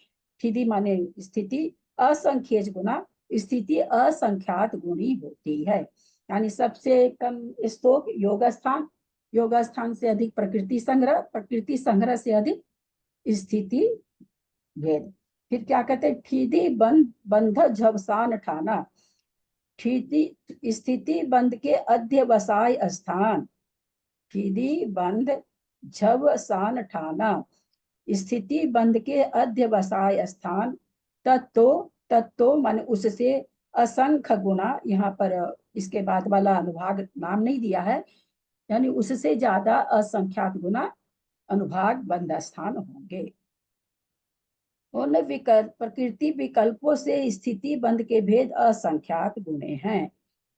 स्थिति माने स्थिति, असंख्यज गुना, स्थिति असंख्यात गुणी होती है। यानी सबसे कम स्तोक योग स्थान, योग स्थान से अधिक प्रकृति संग्रह, प्रकृति संग्रह से अधिक स्थिति भेद। फिर क्या कहते हैं, ठीदी बंध झवसान ठाना, स्थिति बंध के अध्यवसाय स्थान, ठीदी बंध झवसान ठाना, स्थिति बंध के अध्यवसाय स्थान, तत्तो मान उससे, असंख्य गुणा, यहाँ पर इसके बाद वाला अनुभाग नाम नहीं दिया है, यानी उससे ज्यादा असंख्यात गुना अनुभाग बंध स्थान होंगे। उन विकल्प प्रकृति विकल्पों से स्थिति बंध के भेद असंख्यात गुणे हैं,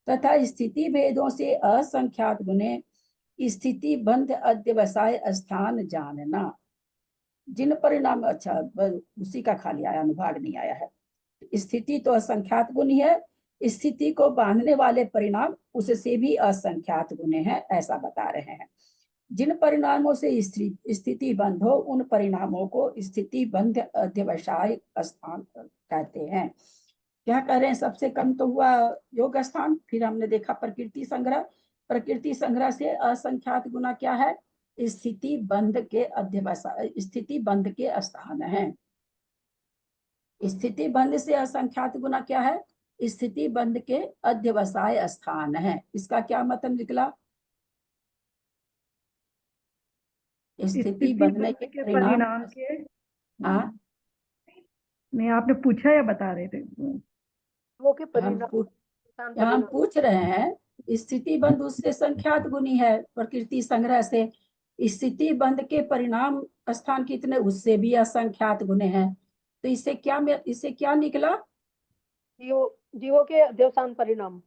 तथा स्थिति भेदों से असंख्यात गुणे स्थिति बंध अध्यवसाय स्थान जानना। जिन परिणाम, अच्छा उसी का खाली आया, अनुभाग नहीं आया है। स्थिति तो असंख्यात गुण है, स्थिति को बांधने वाले परिणाम उससे भी असंख्यात गुण हैं, ऐसा बता रहे हैं। जिन परिणामों से स्थिति बंध हो, उन परिणामों को स्थिति बंध अध्यवसाय स्थान कहते हैं। क्या कह रहे हैं, सबसे कम तो हुआ योग स्थान, फिर हमने देखा प्रकृति संग्रह। प्रकृति संग्रह से असंख्यात गुना क्या है, स्थिति बंध के अध्यवसाय, स्थिति बंध के स्थान है। स्थिति बंध से असंख्यात गुना क्या है, स्थिति बंध के अध्यवसाय स्थान है। इसका क्या मतलब निकला, स्थिति बंधने के परिणाम के हाँ, नहीं, आपने पूछा या बता रहे थे? वो के हम परिणाम यहाँ हम पूछ रहे हैं, स्थिति बंध उससे संख्यात गुनी है प्रकृति संग्रह से, स्थिति बंध के परिणाम स्थान कितने, उससे भी असंख्यात गुने हैं। तो इससे क्या निकला, जीवों के अध्यवसान परिणाम,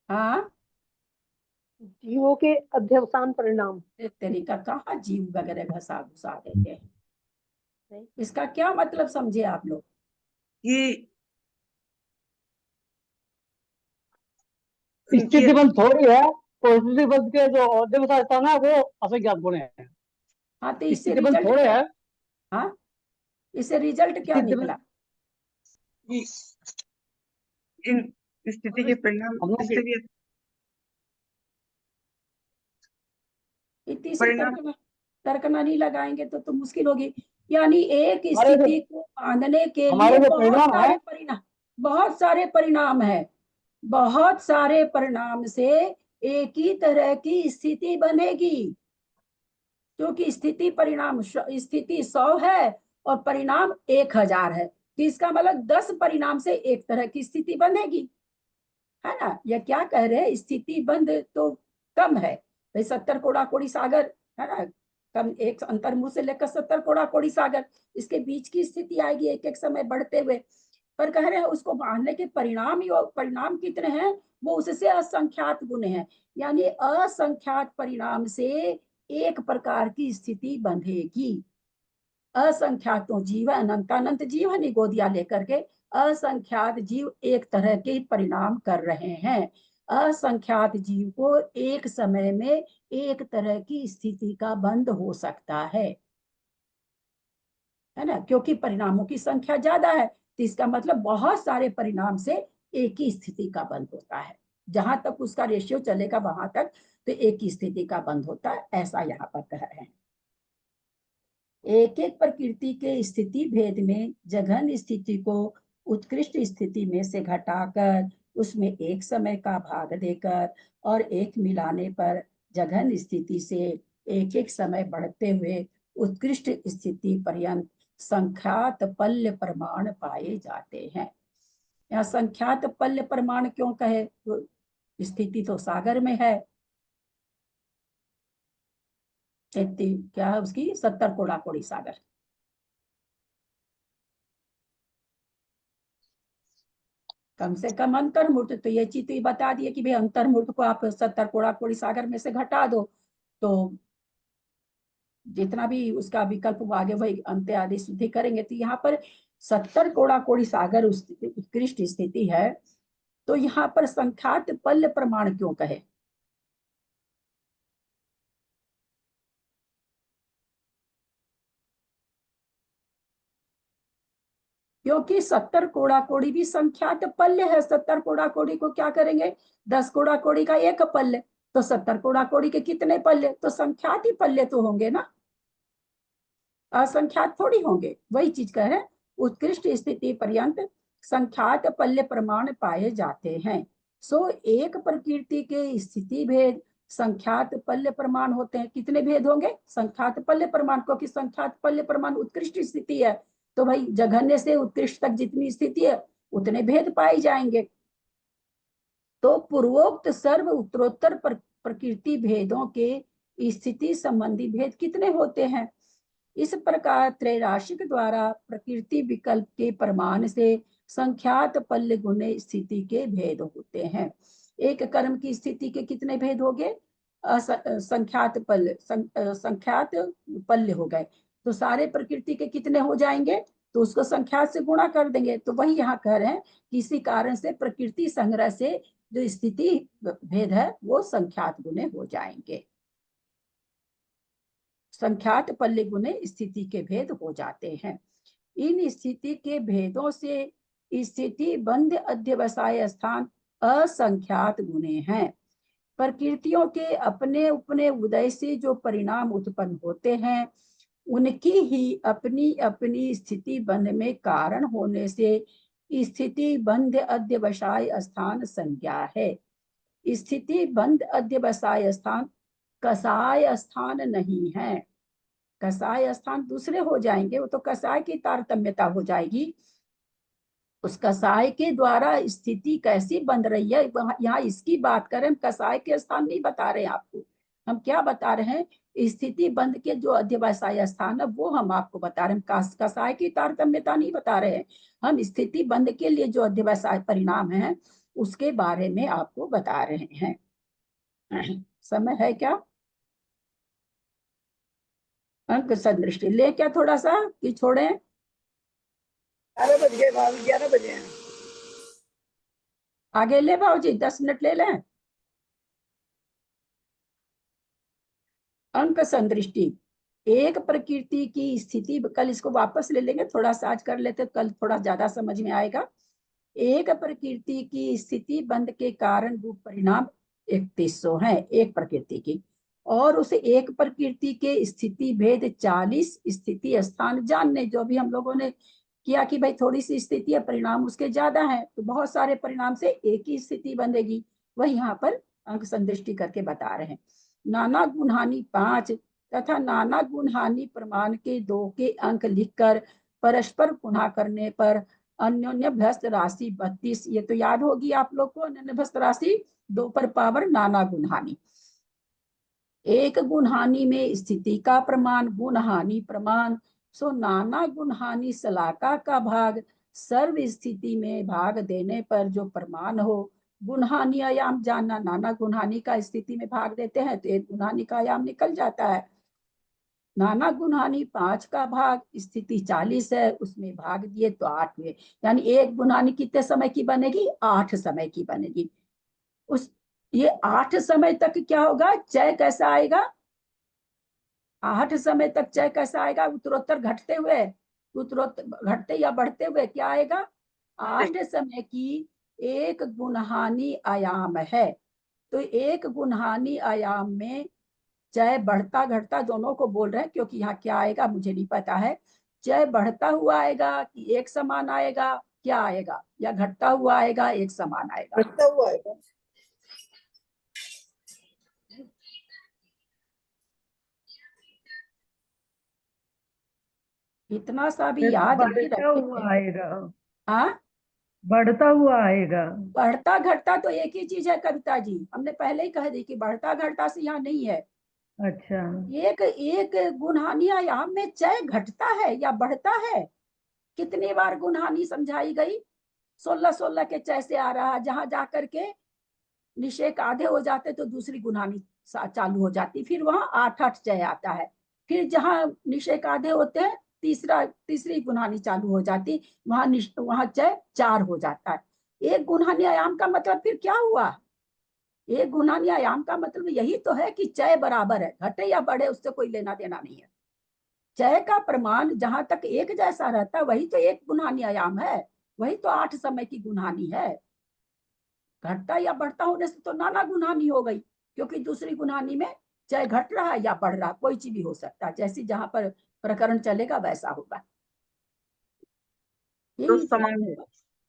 हाँ जीवों के अध्यवसान परिणाम। एक तरीका कहाँ जीव वगैरह घसा घुसा देते हैं, इसका क्या मतलब समझे आप लोग। कि स्थिति बंद थोड़ी है, तो स्थिति बंद के जो अध्यवसाय स्थान है वो असंख्यात गुणे हैं। हाँ तो इससे स्थिति बंद रिजल्ट थोड़े क्या, है, हाँ इससे रिजल्ट क्या स्थिति निकला, इन स्थिति के परिणाम हम लोग के स्थिति इतनी सी परिणाम तर्कना नहीं लगाएंगे तो मुश्किल होगी। यानी एक हमारे स्थिति को बांधने के हमारे लिए जो परिणाम है, बहुत सारे परिणाम है, बहुत सारे परिणाम से एक ही तरह की स्थिति बनेगी, क्योंकि स्थिति 100 है और परिणाम 1000 है, तो इसका मतलब 10 परिणाम से एक तरह की स्थिति बनेगी, है ना। यह क्या कह रहे हैं, स्थिति बंध तो कम है भाई, 70 कोड़ा कोड़ी सागर है ना, कम एक अंतर्मुख से लेकर 70 कोड़ा कोड़ी सागर, इसके बीच की स्थिति आएगी एक एक समय बढ़ते हुए। पर कह रहे हैं उसको बांधने के परिणाम कितने हैं, वो उससे असंख्यात गुने हैं, यानी असंख्यात परिणाम से एक प्रकार की स्थिति बंधेगी। असंख्यातों जीव, अनंतानंत जीव है गोदिया लेकर के, असंख्यात जीव एक तरह के परिणाम कर रहे हैं। असंख्यात जीव को एक समय में एक तरह की स्थिति का बंध हो सकता है ना, क्योंकि परिणामों की संख्या ज्यादा है, तो इसका मतलब बहुत सारे परिणाम से एक ही स्थिति का बंध होता है। जहां तक उसका रेशियो चलेगा वहां तक तो एक ही स्थिति का बंध होता है, ऐसा यहाँ पर कह रहे हैं। एक एक प्रकृति के स्थिति भेद में जघन स्थिति को उत्कृष्ट स्थिति में से घटाकर उसमें एक समय का भाग देकर और एक मिलाने पर जघन स्थिति से एक एक समय बढ़ते हुए उत्कृष्ट स्थिति पर्यंत संख्यात पल्य प्रमाण पाए जाते हैं। यहाँ संख्यात पल्य प्रमाण क्यों कहे, तो स्थिति तो सागर में है, क्या है उसकी 70 कोड़ा कोड़ी सागर, कम से कम अंतर्मूर्त, तो ये चीज तो बता दिए कि भाई अंतर्मूर्त को आप 70 कोड़ा कोड़ी सागर में से घटा दो तो जितना भी उसका विकल्प वो आगे वही अंत्य आदि शुद्धि करेंगे। तो यहाँ पर 70 कोड़ा कोड़ी सागर उत्कृष्ट स्थिति है, तो यहाँ पर संख्यात पल्य प्रमाण क्यों कहे, क्योंकि 70 कोड़ा कोड़ी भी संख्यात पल्य है। 70 कोड़ा कोड़ी को क्या करेंगे, 10 कोड़ा कोड़ी का एक पल्य, तो 70 कोड़ा कोड़ी के कितने पल्य, तो संख्यात ही पल्य तो होंगे ना, असंख्यात थोड़ी होंगे। वही चीज कह रहे हैं, उत्कृष्ट स्थिति पर्यंत संख्यात पल्य प्रमाण पाए जाते हैं। सो एक प्रकृति के स्थिति भेद संख्यात पल्य प्रमाण होते हैं। कितने भेद होंगे, संख्यात पल्य प्रमाण, क्योंकि संख्यात पल्य प्रमाण उत्कृष्ट स्थिति है, तो भाई जघन्य से उत्कृष्ट तक जितनी स्थिति है उतने भेद पाए जाएंगे। तो पूर्वोक्त सर्व उत्तरोत्तर प्रकृति भेदों के स्थिति संबंधी भेद कितने होते हैं। इस प्रकार त्रैराशिक द्वारा प्रकृति विकल्प के प्रमाण से संख्यात पल्य गुणे स्थिति के भेद होते हैं। एक कर्म की स्थिति के कितने भेद हो गए, संख्यात पल्य हो गए, तो सारे प्रकृति के कितने हो जाएंगे, तो उसको संख्यात से गुणा कर देंगे। तो वही यहाँ कह रहे हैं, किसी कारण से प्रकृति संग्रह से जो स्थिति भेद है वो संख्यात गुणे हो जाएंगे, संख्यात पल्य गुणे स्थिति के भेद हो जाते हैं। इन स्थिति के भेदों से स्थिति बंध अध्यवसाय स्थान असंख्यात गुणे हैं। प्रकृतियों के अपने अपने उदय से जो परिणाम उत्पन्न होते हैं उनकी ही अपनी अपनी स्थिति बंध में कारण होने से स्थिति बंध अध्यवसाय स्थान संज्ञा है। स्थिति बंध अध्यवसाय स्थान कसाय स्थान नहीं है। कसाय स्थान दूसरे हो जाएंगे, वो तो कसाय की तारतम्यता हो जाएगी। उस कसाय के द्वारा स्थिति कैसी बन रही है, यहाँ इसकी बात करें। हम कसाय के स्थान नहीं बता रहे हैं आपको, हम क्या बता रहे हैं, स्थिति बंध के जो अध्यवसाय स्थान है वो हम आपको बता रहे हैं। कसाय की तारतम्यता नहीं बता रहे हैं, हम स्थिति बंध के लिए जो अध्यवसाय परिणाम है उसके बारे में आपको बता रहे हैं। समय है क्या? अंक संदृष्टि ले क्या थोड़ा सा कि छोड़े? 11 बज गए भाभी, 11 बजे हैं। आगे ले भाजी, 10 मिनट ले लें। अंक संदृष्टि, एक प्रकृति की स्थिति, कल इसको वापस ले लेंगे, थोड़ा सा आज कर लेते, कल थोड़ा ज्यादा समझ में आएगा। एक प्रकृति की स्थिति बंध के कारण रूप परिणाम 3100 है एक प्रकृति की, और उस एक प्रकृति के स्थिति भेद 40 स्थिति स्थान जानने। जो भी हम लोगों ने किया कि भाई थोड़ी सी स्थिति है, परिणाम उसके ज्यादा है, तो बहुत सारे परिणाम से एक ही स्थिति बनेगी, वही यहाँ पर अंक संदृष्टि करके बता रहे हैं। नाना गुणहानि 5 तथा नाना गुणहानि प्रमाण के 2 के अंक लिखकर परस्पर गुणा करने पर अन्योन्य भ्यस्त राशि 32, ये तो याद होगी आप लोग को, अन्योन्य भ्यस्त राशि 2 पर पावर नाना गुणहानि। एक गुणहानि में स्थिति का प्रमाण गुणहानि प्रमाण, सो नाना गुणहानि शलाका का भाग सर्व स्थिति में भाग देने पर जो प्रमाण हो। गुणहानि आयाम जानना, नाना गुणहानि का स्थिति में भाग देते हैं तो एक गुणहानि का आयाम निकल जाता है। नाना गुणहानि 5 का भाग स्थिति 40 है, उसमें भाग दिए तो 8 हुए, यानी एक गुणहानि कितने समय की बनेगी? 8 समय की बनेगी। उस ये 8 समय तक क्या होगा, चय कैसा आएगा? 8 समय तक चय कैसा आएगा? उत्तरोत्तर घटते हुए, उत्तरोत्तर घटते या बढ़ते हुए क्या आएगा? 8 समय की एक गुणहानि आयाम है, तो एक गुणहानि आयाम में चय बढ़ता घटता दोनों को बोल रहे हैं, क्योंकि यहाँ क्या आएगा मुझे नहीं पता है, चय बढ़ता हुआ आएगा कि एक समान आएगा, क्या आएगा, या घटता हुआ आएगा एक समान आएगा? घटता हुआ आएगा। इतना सा भी याद नहीं बढ़ता हुआ रखे। आएगा, हाँ, बढ़ता हुआ आएगा। बढ़ता घटता तो एक ही चीज है कविता जी, हमने पहले ही कह दी कि बढ़ता घटता से यहाँ नहीं है। अच्छा, एक एक गुणहानि आयाम में चय घटता है या बढ़ता है? कितनी बार गुणहानि समझाई गई? 16-16 के चय से आ रहा, जहां जाकर के निषेक आधे हो जाते तो दूसरी गुणहानि चालू हो जाती, फिर वहां 8-8 चय आता है, फिर जहां निषेक आधे होते हैं तीसरी गुणहानि चालू हो जाती, वहां चय 4 हो जाता है। एक गुणहानि आयाम का मतलब फिर क्या हुआ? एक गुणहानि आयाम का मतलब यही तो है कि चय बराबर है, घटे या बढ़े उससे कोई लेना देना नहीं है। चय का प्रमाण जहां तक एक जैसा रहता है वही तो एक गुणहानि आयाम है, वही तो 8 समय की गुणहानि है। घटता या बढ़ता होने से तो नाना गुणहानि हो गई, क्योंकि दूसरी गुणहानि में चय घट रहा है या बढ़ रहा, कोई चीज भी हो सकता है, जैसी जहां पर प्रकरण चलेगा वैसा होगा। तो यही समान है।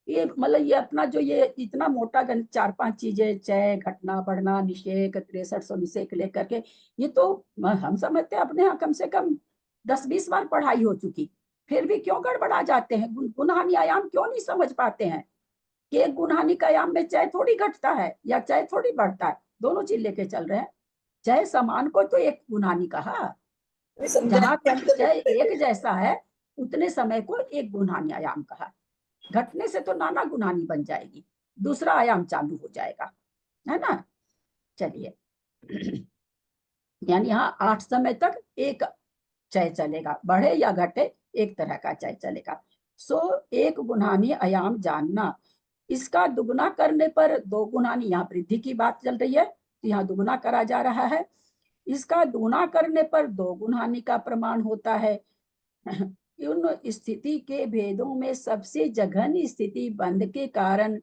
ये मतलब ये अपना जो ये इतना मोटा गणित 4-5 चीजें, चय घटना बढ़ना निषेक 6300 निषेक लेकर के, ये तो हम समझते हैं अपने यहाँ कम से कम 10-20 बार पढ़ाई हो चुकी, फिर भी क्यों गड़बड़ा जाते हैं? गुणहानि आयाम क्यों नहीं समझ पाते हैं कि एक गुणहानि का आयाम में चय थोड़ी घटता है या चय थोड़ी बढ़ता है, दोनों चीज लेके चल रहे हैं। चय समान को तो एक गुणहानि कहा, जहां तक चय एक जैसा है उतने समय को एक गुणहानि आयाम कहा। घटने से तो नाना गुणहानि बन जाएगी, दूसरा आयाम चालू हो जाएगा, है ना? चलिए, यानी यहाँ 8 समय तक एक चय चलेगा, बढ़े या घटे एक तरह का चय चलेगा। सो एक गुणहानि आयाम जानना, इसका दुगुना करने पर 2 गुणहानि, यहाँ वृद्धि की बात चल रही है तो यहाँ दुगुना करा जा रहा है। इसका दुगुना करने पर 2 गुणहानि का प्रमाण होता है। उन स्थिति के भेदों में सबसे जघन्य स्थिति बंध के कारण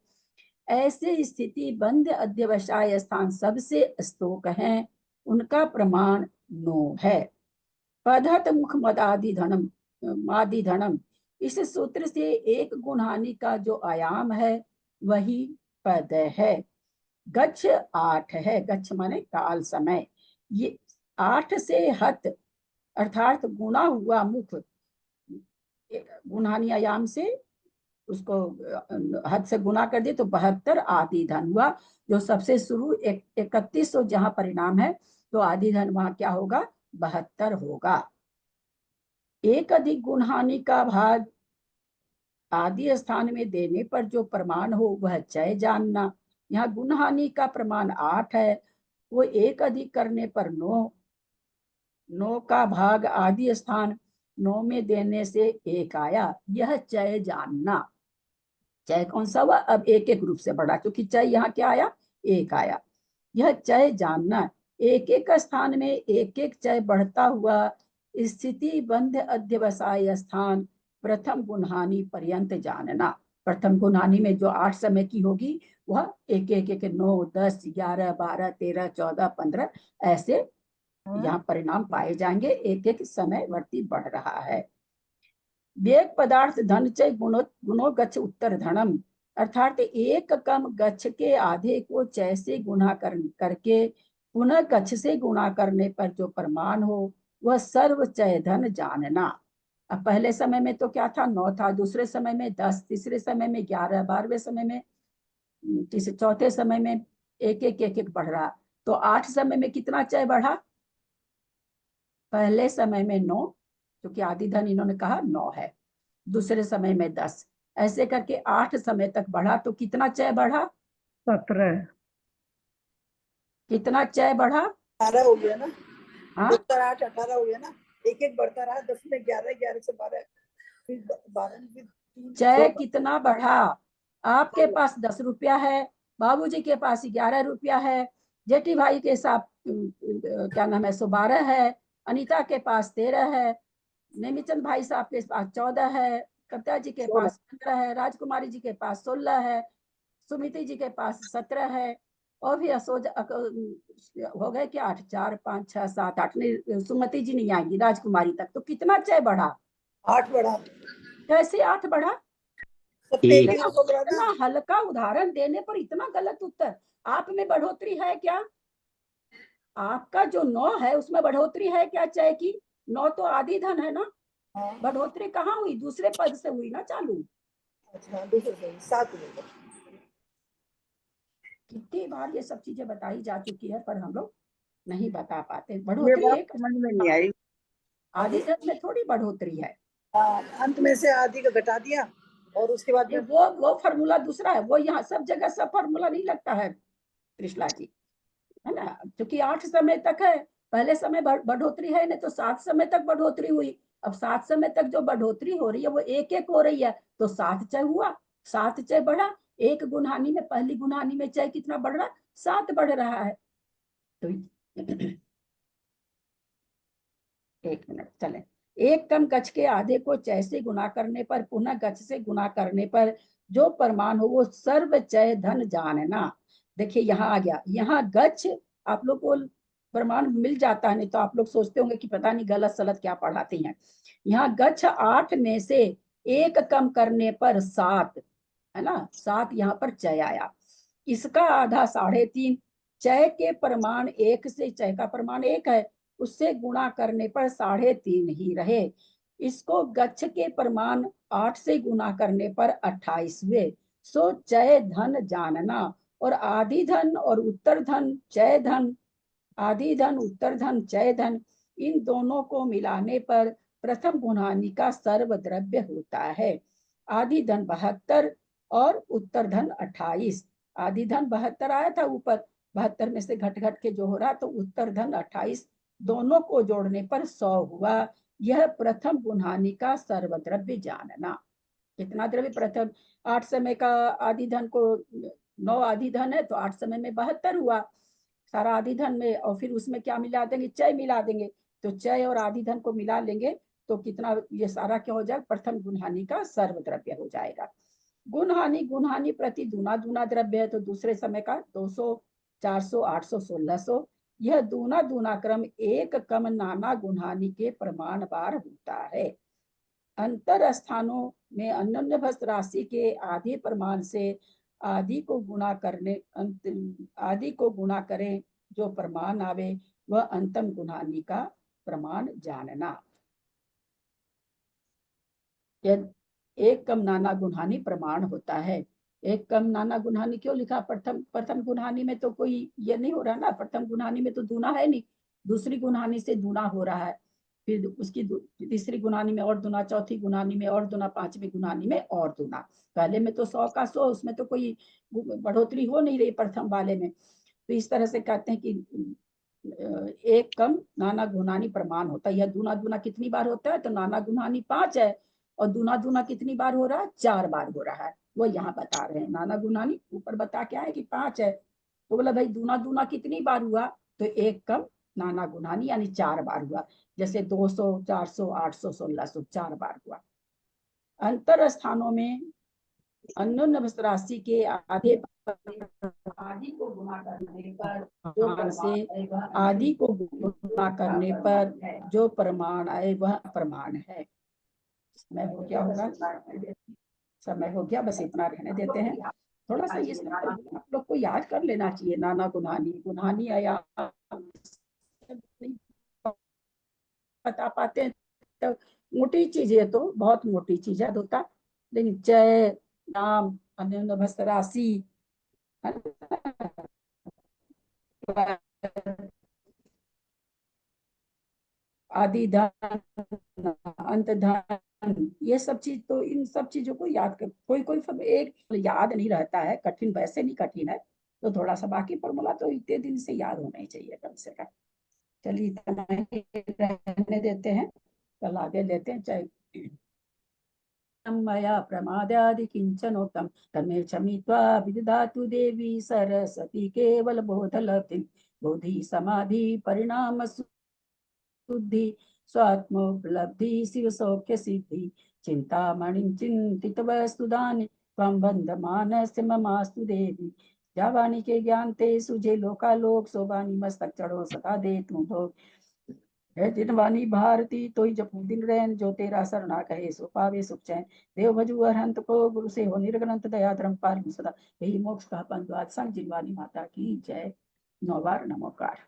ऐसे स्थिति बंध अध्यवसाय स्थान सबसे स्तोक हैं, उनका प्रमाण नो है। पदहत मुख मदादि धनम मादि धनम, इस सूत्र से एक गुणहानि का जो आयाम है वही पद है। गच्छ 8 है, गच्छ माने काल समय, ये 8 से हत अर्थात गुणा हुआ मुख, गुणहानि आयाम से उसको हद से गुना कर दिए तो 72 आदि धन हुआ। जो सबसे शुरू 3100 जहां परिणाम है तो आदि धन वहां क्या होगा, 72 होगा। एक अधिक गुणहानि का भाग आदि स्थान में देने पर जो प्रमाण हो वह चय जानना। यहाँ गुणहानि का प्रमाण 8 है, वो एक अधिक करने पर 9 का भाग आदि स्थान 9 में देने से 1 आया, यह चय जानना। चय कौन सा हुआ, अब एक एक रूप से बढ़ा, क्योंकि चय यहाँ क्या आया, 1 आया। यह चय जानना, एक एक स्थान में एक एक चय बढ़ता हुआ स्थिति बंध अध्यवसाय स्थान प्रथम गुणहानि पर्यंत जानना। प्रथम गुणहानि में जो 8 समय की होगी वह एक एक 9, 10, 11, 12, 13, 14, 15 ऐसे यहाँ परिणाम पाए जाएंगे, एक एक समय वर्ती बढ़ रहा है। वेग पदार्थ धन चय गुणो गच्छ उत्तर धनम, अर्थात एक कम गच्छ के आधे को चय से गुणा करके पुनः गच्छ से गुणा करने पर जो प्रमाण हो वह सर्व चय धन जानना। अब पहले समय में तो क्या था, 9 था, दूसरे समय में 10, तीसरे समय में 11, 12वें समय में, चौथे समय में एक एक बढ़ रहा, तो 8 समय में कितना चय बढ़ा, पहले समय में 9, क्योंकि आदि धन इन्होंने कहा 9 है, दूसरे समय में 10, ऐसे करके 8 समय तक बढ़ा, तो कितना चय बढ़ा, 17। कितना चय बढ़ा, 18 हो गया ना, हाँ 2 और 8 18 हो गया ना, एक एक बढ़ता रहा, 10 में 11, 11 से 12, फिर 12 में फिर 3, चय कितना बढ़ा, आपके पास 10 रुपया है, बाबूजी के पास 11 रुपया है, जेठी भाई के साथ क्या नाम है 112 है, अनीता के पास 13 है, नेमीचंद भाई साहब के पास 14 है, कविता जी के पास 15 है, राजकुमारी जी के पास 16 है, सुमिति जी के पास 17 है, और भी हो गए क्या 8, 4, 5, 6, 7, 8, नहीं सुमति जी नहीं आएंगी, राजकुमारी तक, तो कितना चय बढ़ा, 8 बढ़ा, कैसे 8 बढ़ा, सबने एक एक को बढ़ा इतना ना। हल्का उदाहरण देने पर इतना गलत उत्तर, आप में बढ़ोतरी है क्या, आपका जो 9 है उसमें बढ़ोतरी है क्या चय की, 9 तो आदि धन है ना, हाँ, बढ़ोतरी कहाँ हुई, दूसरे पद से हुई ना चालू। अच्छा दूसरे से 7 हो गया। कितनी बार ये सब चीजें बताई जा चुकी है पर हम लोग नहीं बता पाते। ये बढ़ोतरी बात एक समझ में नहीं आई। आदि धन में थोड़ी बढ़ोतरी है, अंत में से आदि का घटा दिया और उसके बाद ये में वो फार्मूला दूसरा है, वो यहाँ सब जगह सब फार्मूला नहीं लगता है त्रिशला जी, है ना, क्योंकि 8 समय तक है, पहले समय बढ़ोतरी है नहीं तो 7 समय तक बढ़ोतरी हुई, अब 7 समय तक जो बढ़ोतरी हो रही है वो एक एक हो रही है, तो 7 चय हुआ, 7 चय बढ़ा, एक गुणहानि में पहली गुणहानि में चय कितना बढ़ रहा, 7 बढ़ रहा है। तो एक मिनट चले, एक कम गच्छ के आधे को चय से गुणा करने पर पुनः गच्छ से गुणा करने पर जो प्रमाण हो वो सर्व चय धन जानना। देखिए यहाँ आ गया, यहाँ गच्छ आप लोग को प्रमाण मिल जाता है, नहीं तो आप लोग सोचते होंगे कि पता नहीं गलत सलत क्या पढ़ाती हैं। यहाँ गच्छ 8 में से एक कम करने पर 7 है ना, 7 यहाँ पर चय आया, इसका आधा 3.5, चय के प्रमाण 1 से, चय का प्रमाण 1 है, उससे गुणा करने पर 3.5 ही रहे, इसको गच्छ के प्रमाण 8 से गुणा करने पर 28 हुए, सो चय धन जानना। और आदि धन और उत्तर धन चय धन, आदि धन उत्तर धन चय धन, इन दोनों को मिलाने पर प्रथम गुणहानि का सर्व द्रव्य होता है। आदि धन 72 और उत्तर धन 28, आदि धन 72 आया था ऊपर, 72 में से घट घट के जो हो रहा, तो उत्तर धन 28, दोनों को जोड़ने पर 100 हुआ, यह प्रथम गुणहानि का सर्वद्रव्य जानना। कितना द्रव्य, प्रथम 8 समय का आदि धन को 9 आदि धन है तो 8 समय में 72 हुआ सारा आदि धन में, और फिर उसमें क्या मिला देंगे, चय मिला देंगे, तो चय और आदि धन को मिला लेंगे तो कितना ये सारा क्या हो जाएगा, प्रथम गुणहानि का सर्वद्रव्य हो जाएगा। गुणहानि प्रति दूना दूना द्रव्य है, तो दूसरे समय का 200, 400, 800, 1600। यह दूना क्रम एक कम नाना गुणहानि के प्रमाण बार होता है। अंतर स्थानों में अन्योन्य भस्त राशि के आधे प्रमाण से आदि को गुणा करें जो प्रमाण आवे, वह अंतम गुणहानि का प्रमाण जानना। एक कम नाना गुणहानि प्रमाण होता है। एक कम नाना गुणहानि क्यों लिखा? प्रथम गुणहानि में तो कोई ये नहीं हो रहा ना, प्रथम गुणहानि में तो दूना है नहीं, दूसरी गुणहानि से दूना हो रहा है, फिर उसकी तीसरी गुणहानि में और दूना, चौथी गुणहानि में और दूना, पांचवी गुणहानि में और दूना। पहले में तो 100 का 100, उसमें तो कोई बढ़ोतरी हो नहीं रही प्रथम वाले में। तो इस तरह से कहते हैं कि एक कम नाना गुणहानि प्रमाण होता है। यह दूना कितनी बार होता है? तो नाना गुणहानि 5 है, और दूना कितनी बार हो रहा है? 4 बार हो रहा है। वो यहाँ बता रहे हैं नाना गुणहानि ऊपर बता क्या है कि 5 है, तो बोला भाई दूना कितनी बार हुआ? तो एक कम नाना गुणहानि यानी 4 बार हुआ। जैसे 200, 400, 800, 1600 4 बार हुआ। अंतर स्थानों में अन्योन्य भस्त राशि के आधे आदि को गुणा करने पर जो से आदि को गुणा करने पर जो प्रमाण आए वह प्रमाण है। समय हो गया होगा, समय हो गया, बस इतना रहने देते हैं। थोड़ा सा ये आप लोग को याद कर लेना चाहिए, नाना गुणहानि आया बता पाते हैं तो मोटी चीज है, तो बहुत मोटी चीज है होता, लेकिन जय नाम अन्योन्य भस्त राशि आदि धन अंत धन, ये सब चीज, तो इन सब चीजों को याद कर, कोई सब एक याद नहीं रहता है, कठिन वैसे नहीं कठिन है, तो थोड़ा सा बाकी फॉर्मूला तो इतने दिन से याद होना ही चाहिए कम से कम। चलिए इतना ही रहने देते हैं, कल आगे लेते हैं। चाहे मया प्रमादादि किंचनोक्तम तन्मे क्षमित्वा विदधातु देवी सरस्वती केवल बोधलब्धिं बोधि समाधि परिणाम शुद्धि स्वात्मोपलब्धि शिव सौख्य सिद्धि चिंतामणिं चिंतित वस्तुदानि त्वं बंधमानस्य ममास्तु देवी। जावानी के ज्ञान ते सुझे लोकालोक सोबानी मस्तक चढ़ो सदा दे तू भोग। है जिनवानी भारती तोई जपू दिन रैन जो तेरा सरना कहे सो पावे सुख चैन। देव भजु अरहंत को गुरु से हो निर्ग्रंथ दया धर्म पाल सदा, यही मोक्ष का पंद्वाद संग जिनवानी माता की जय। 9 बार नमोकार।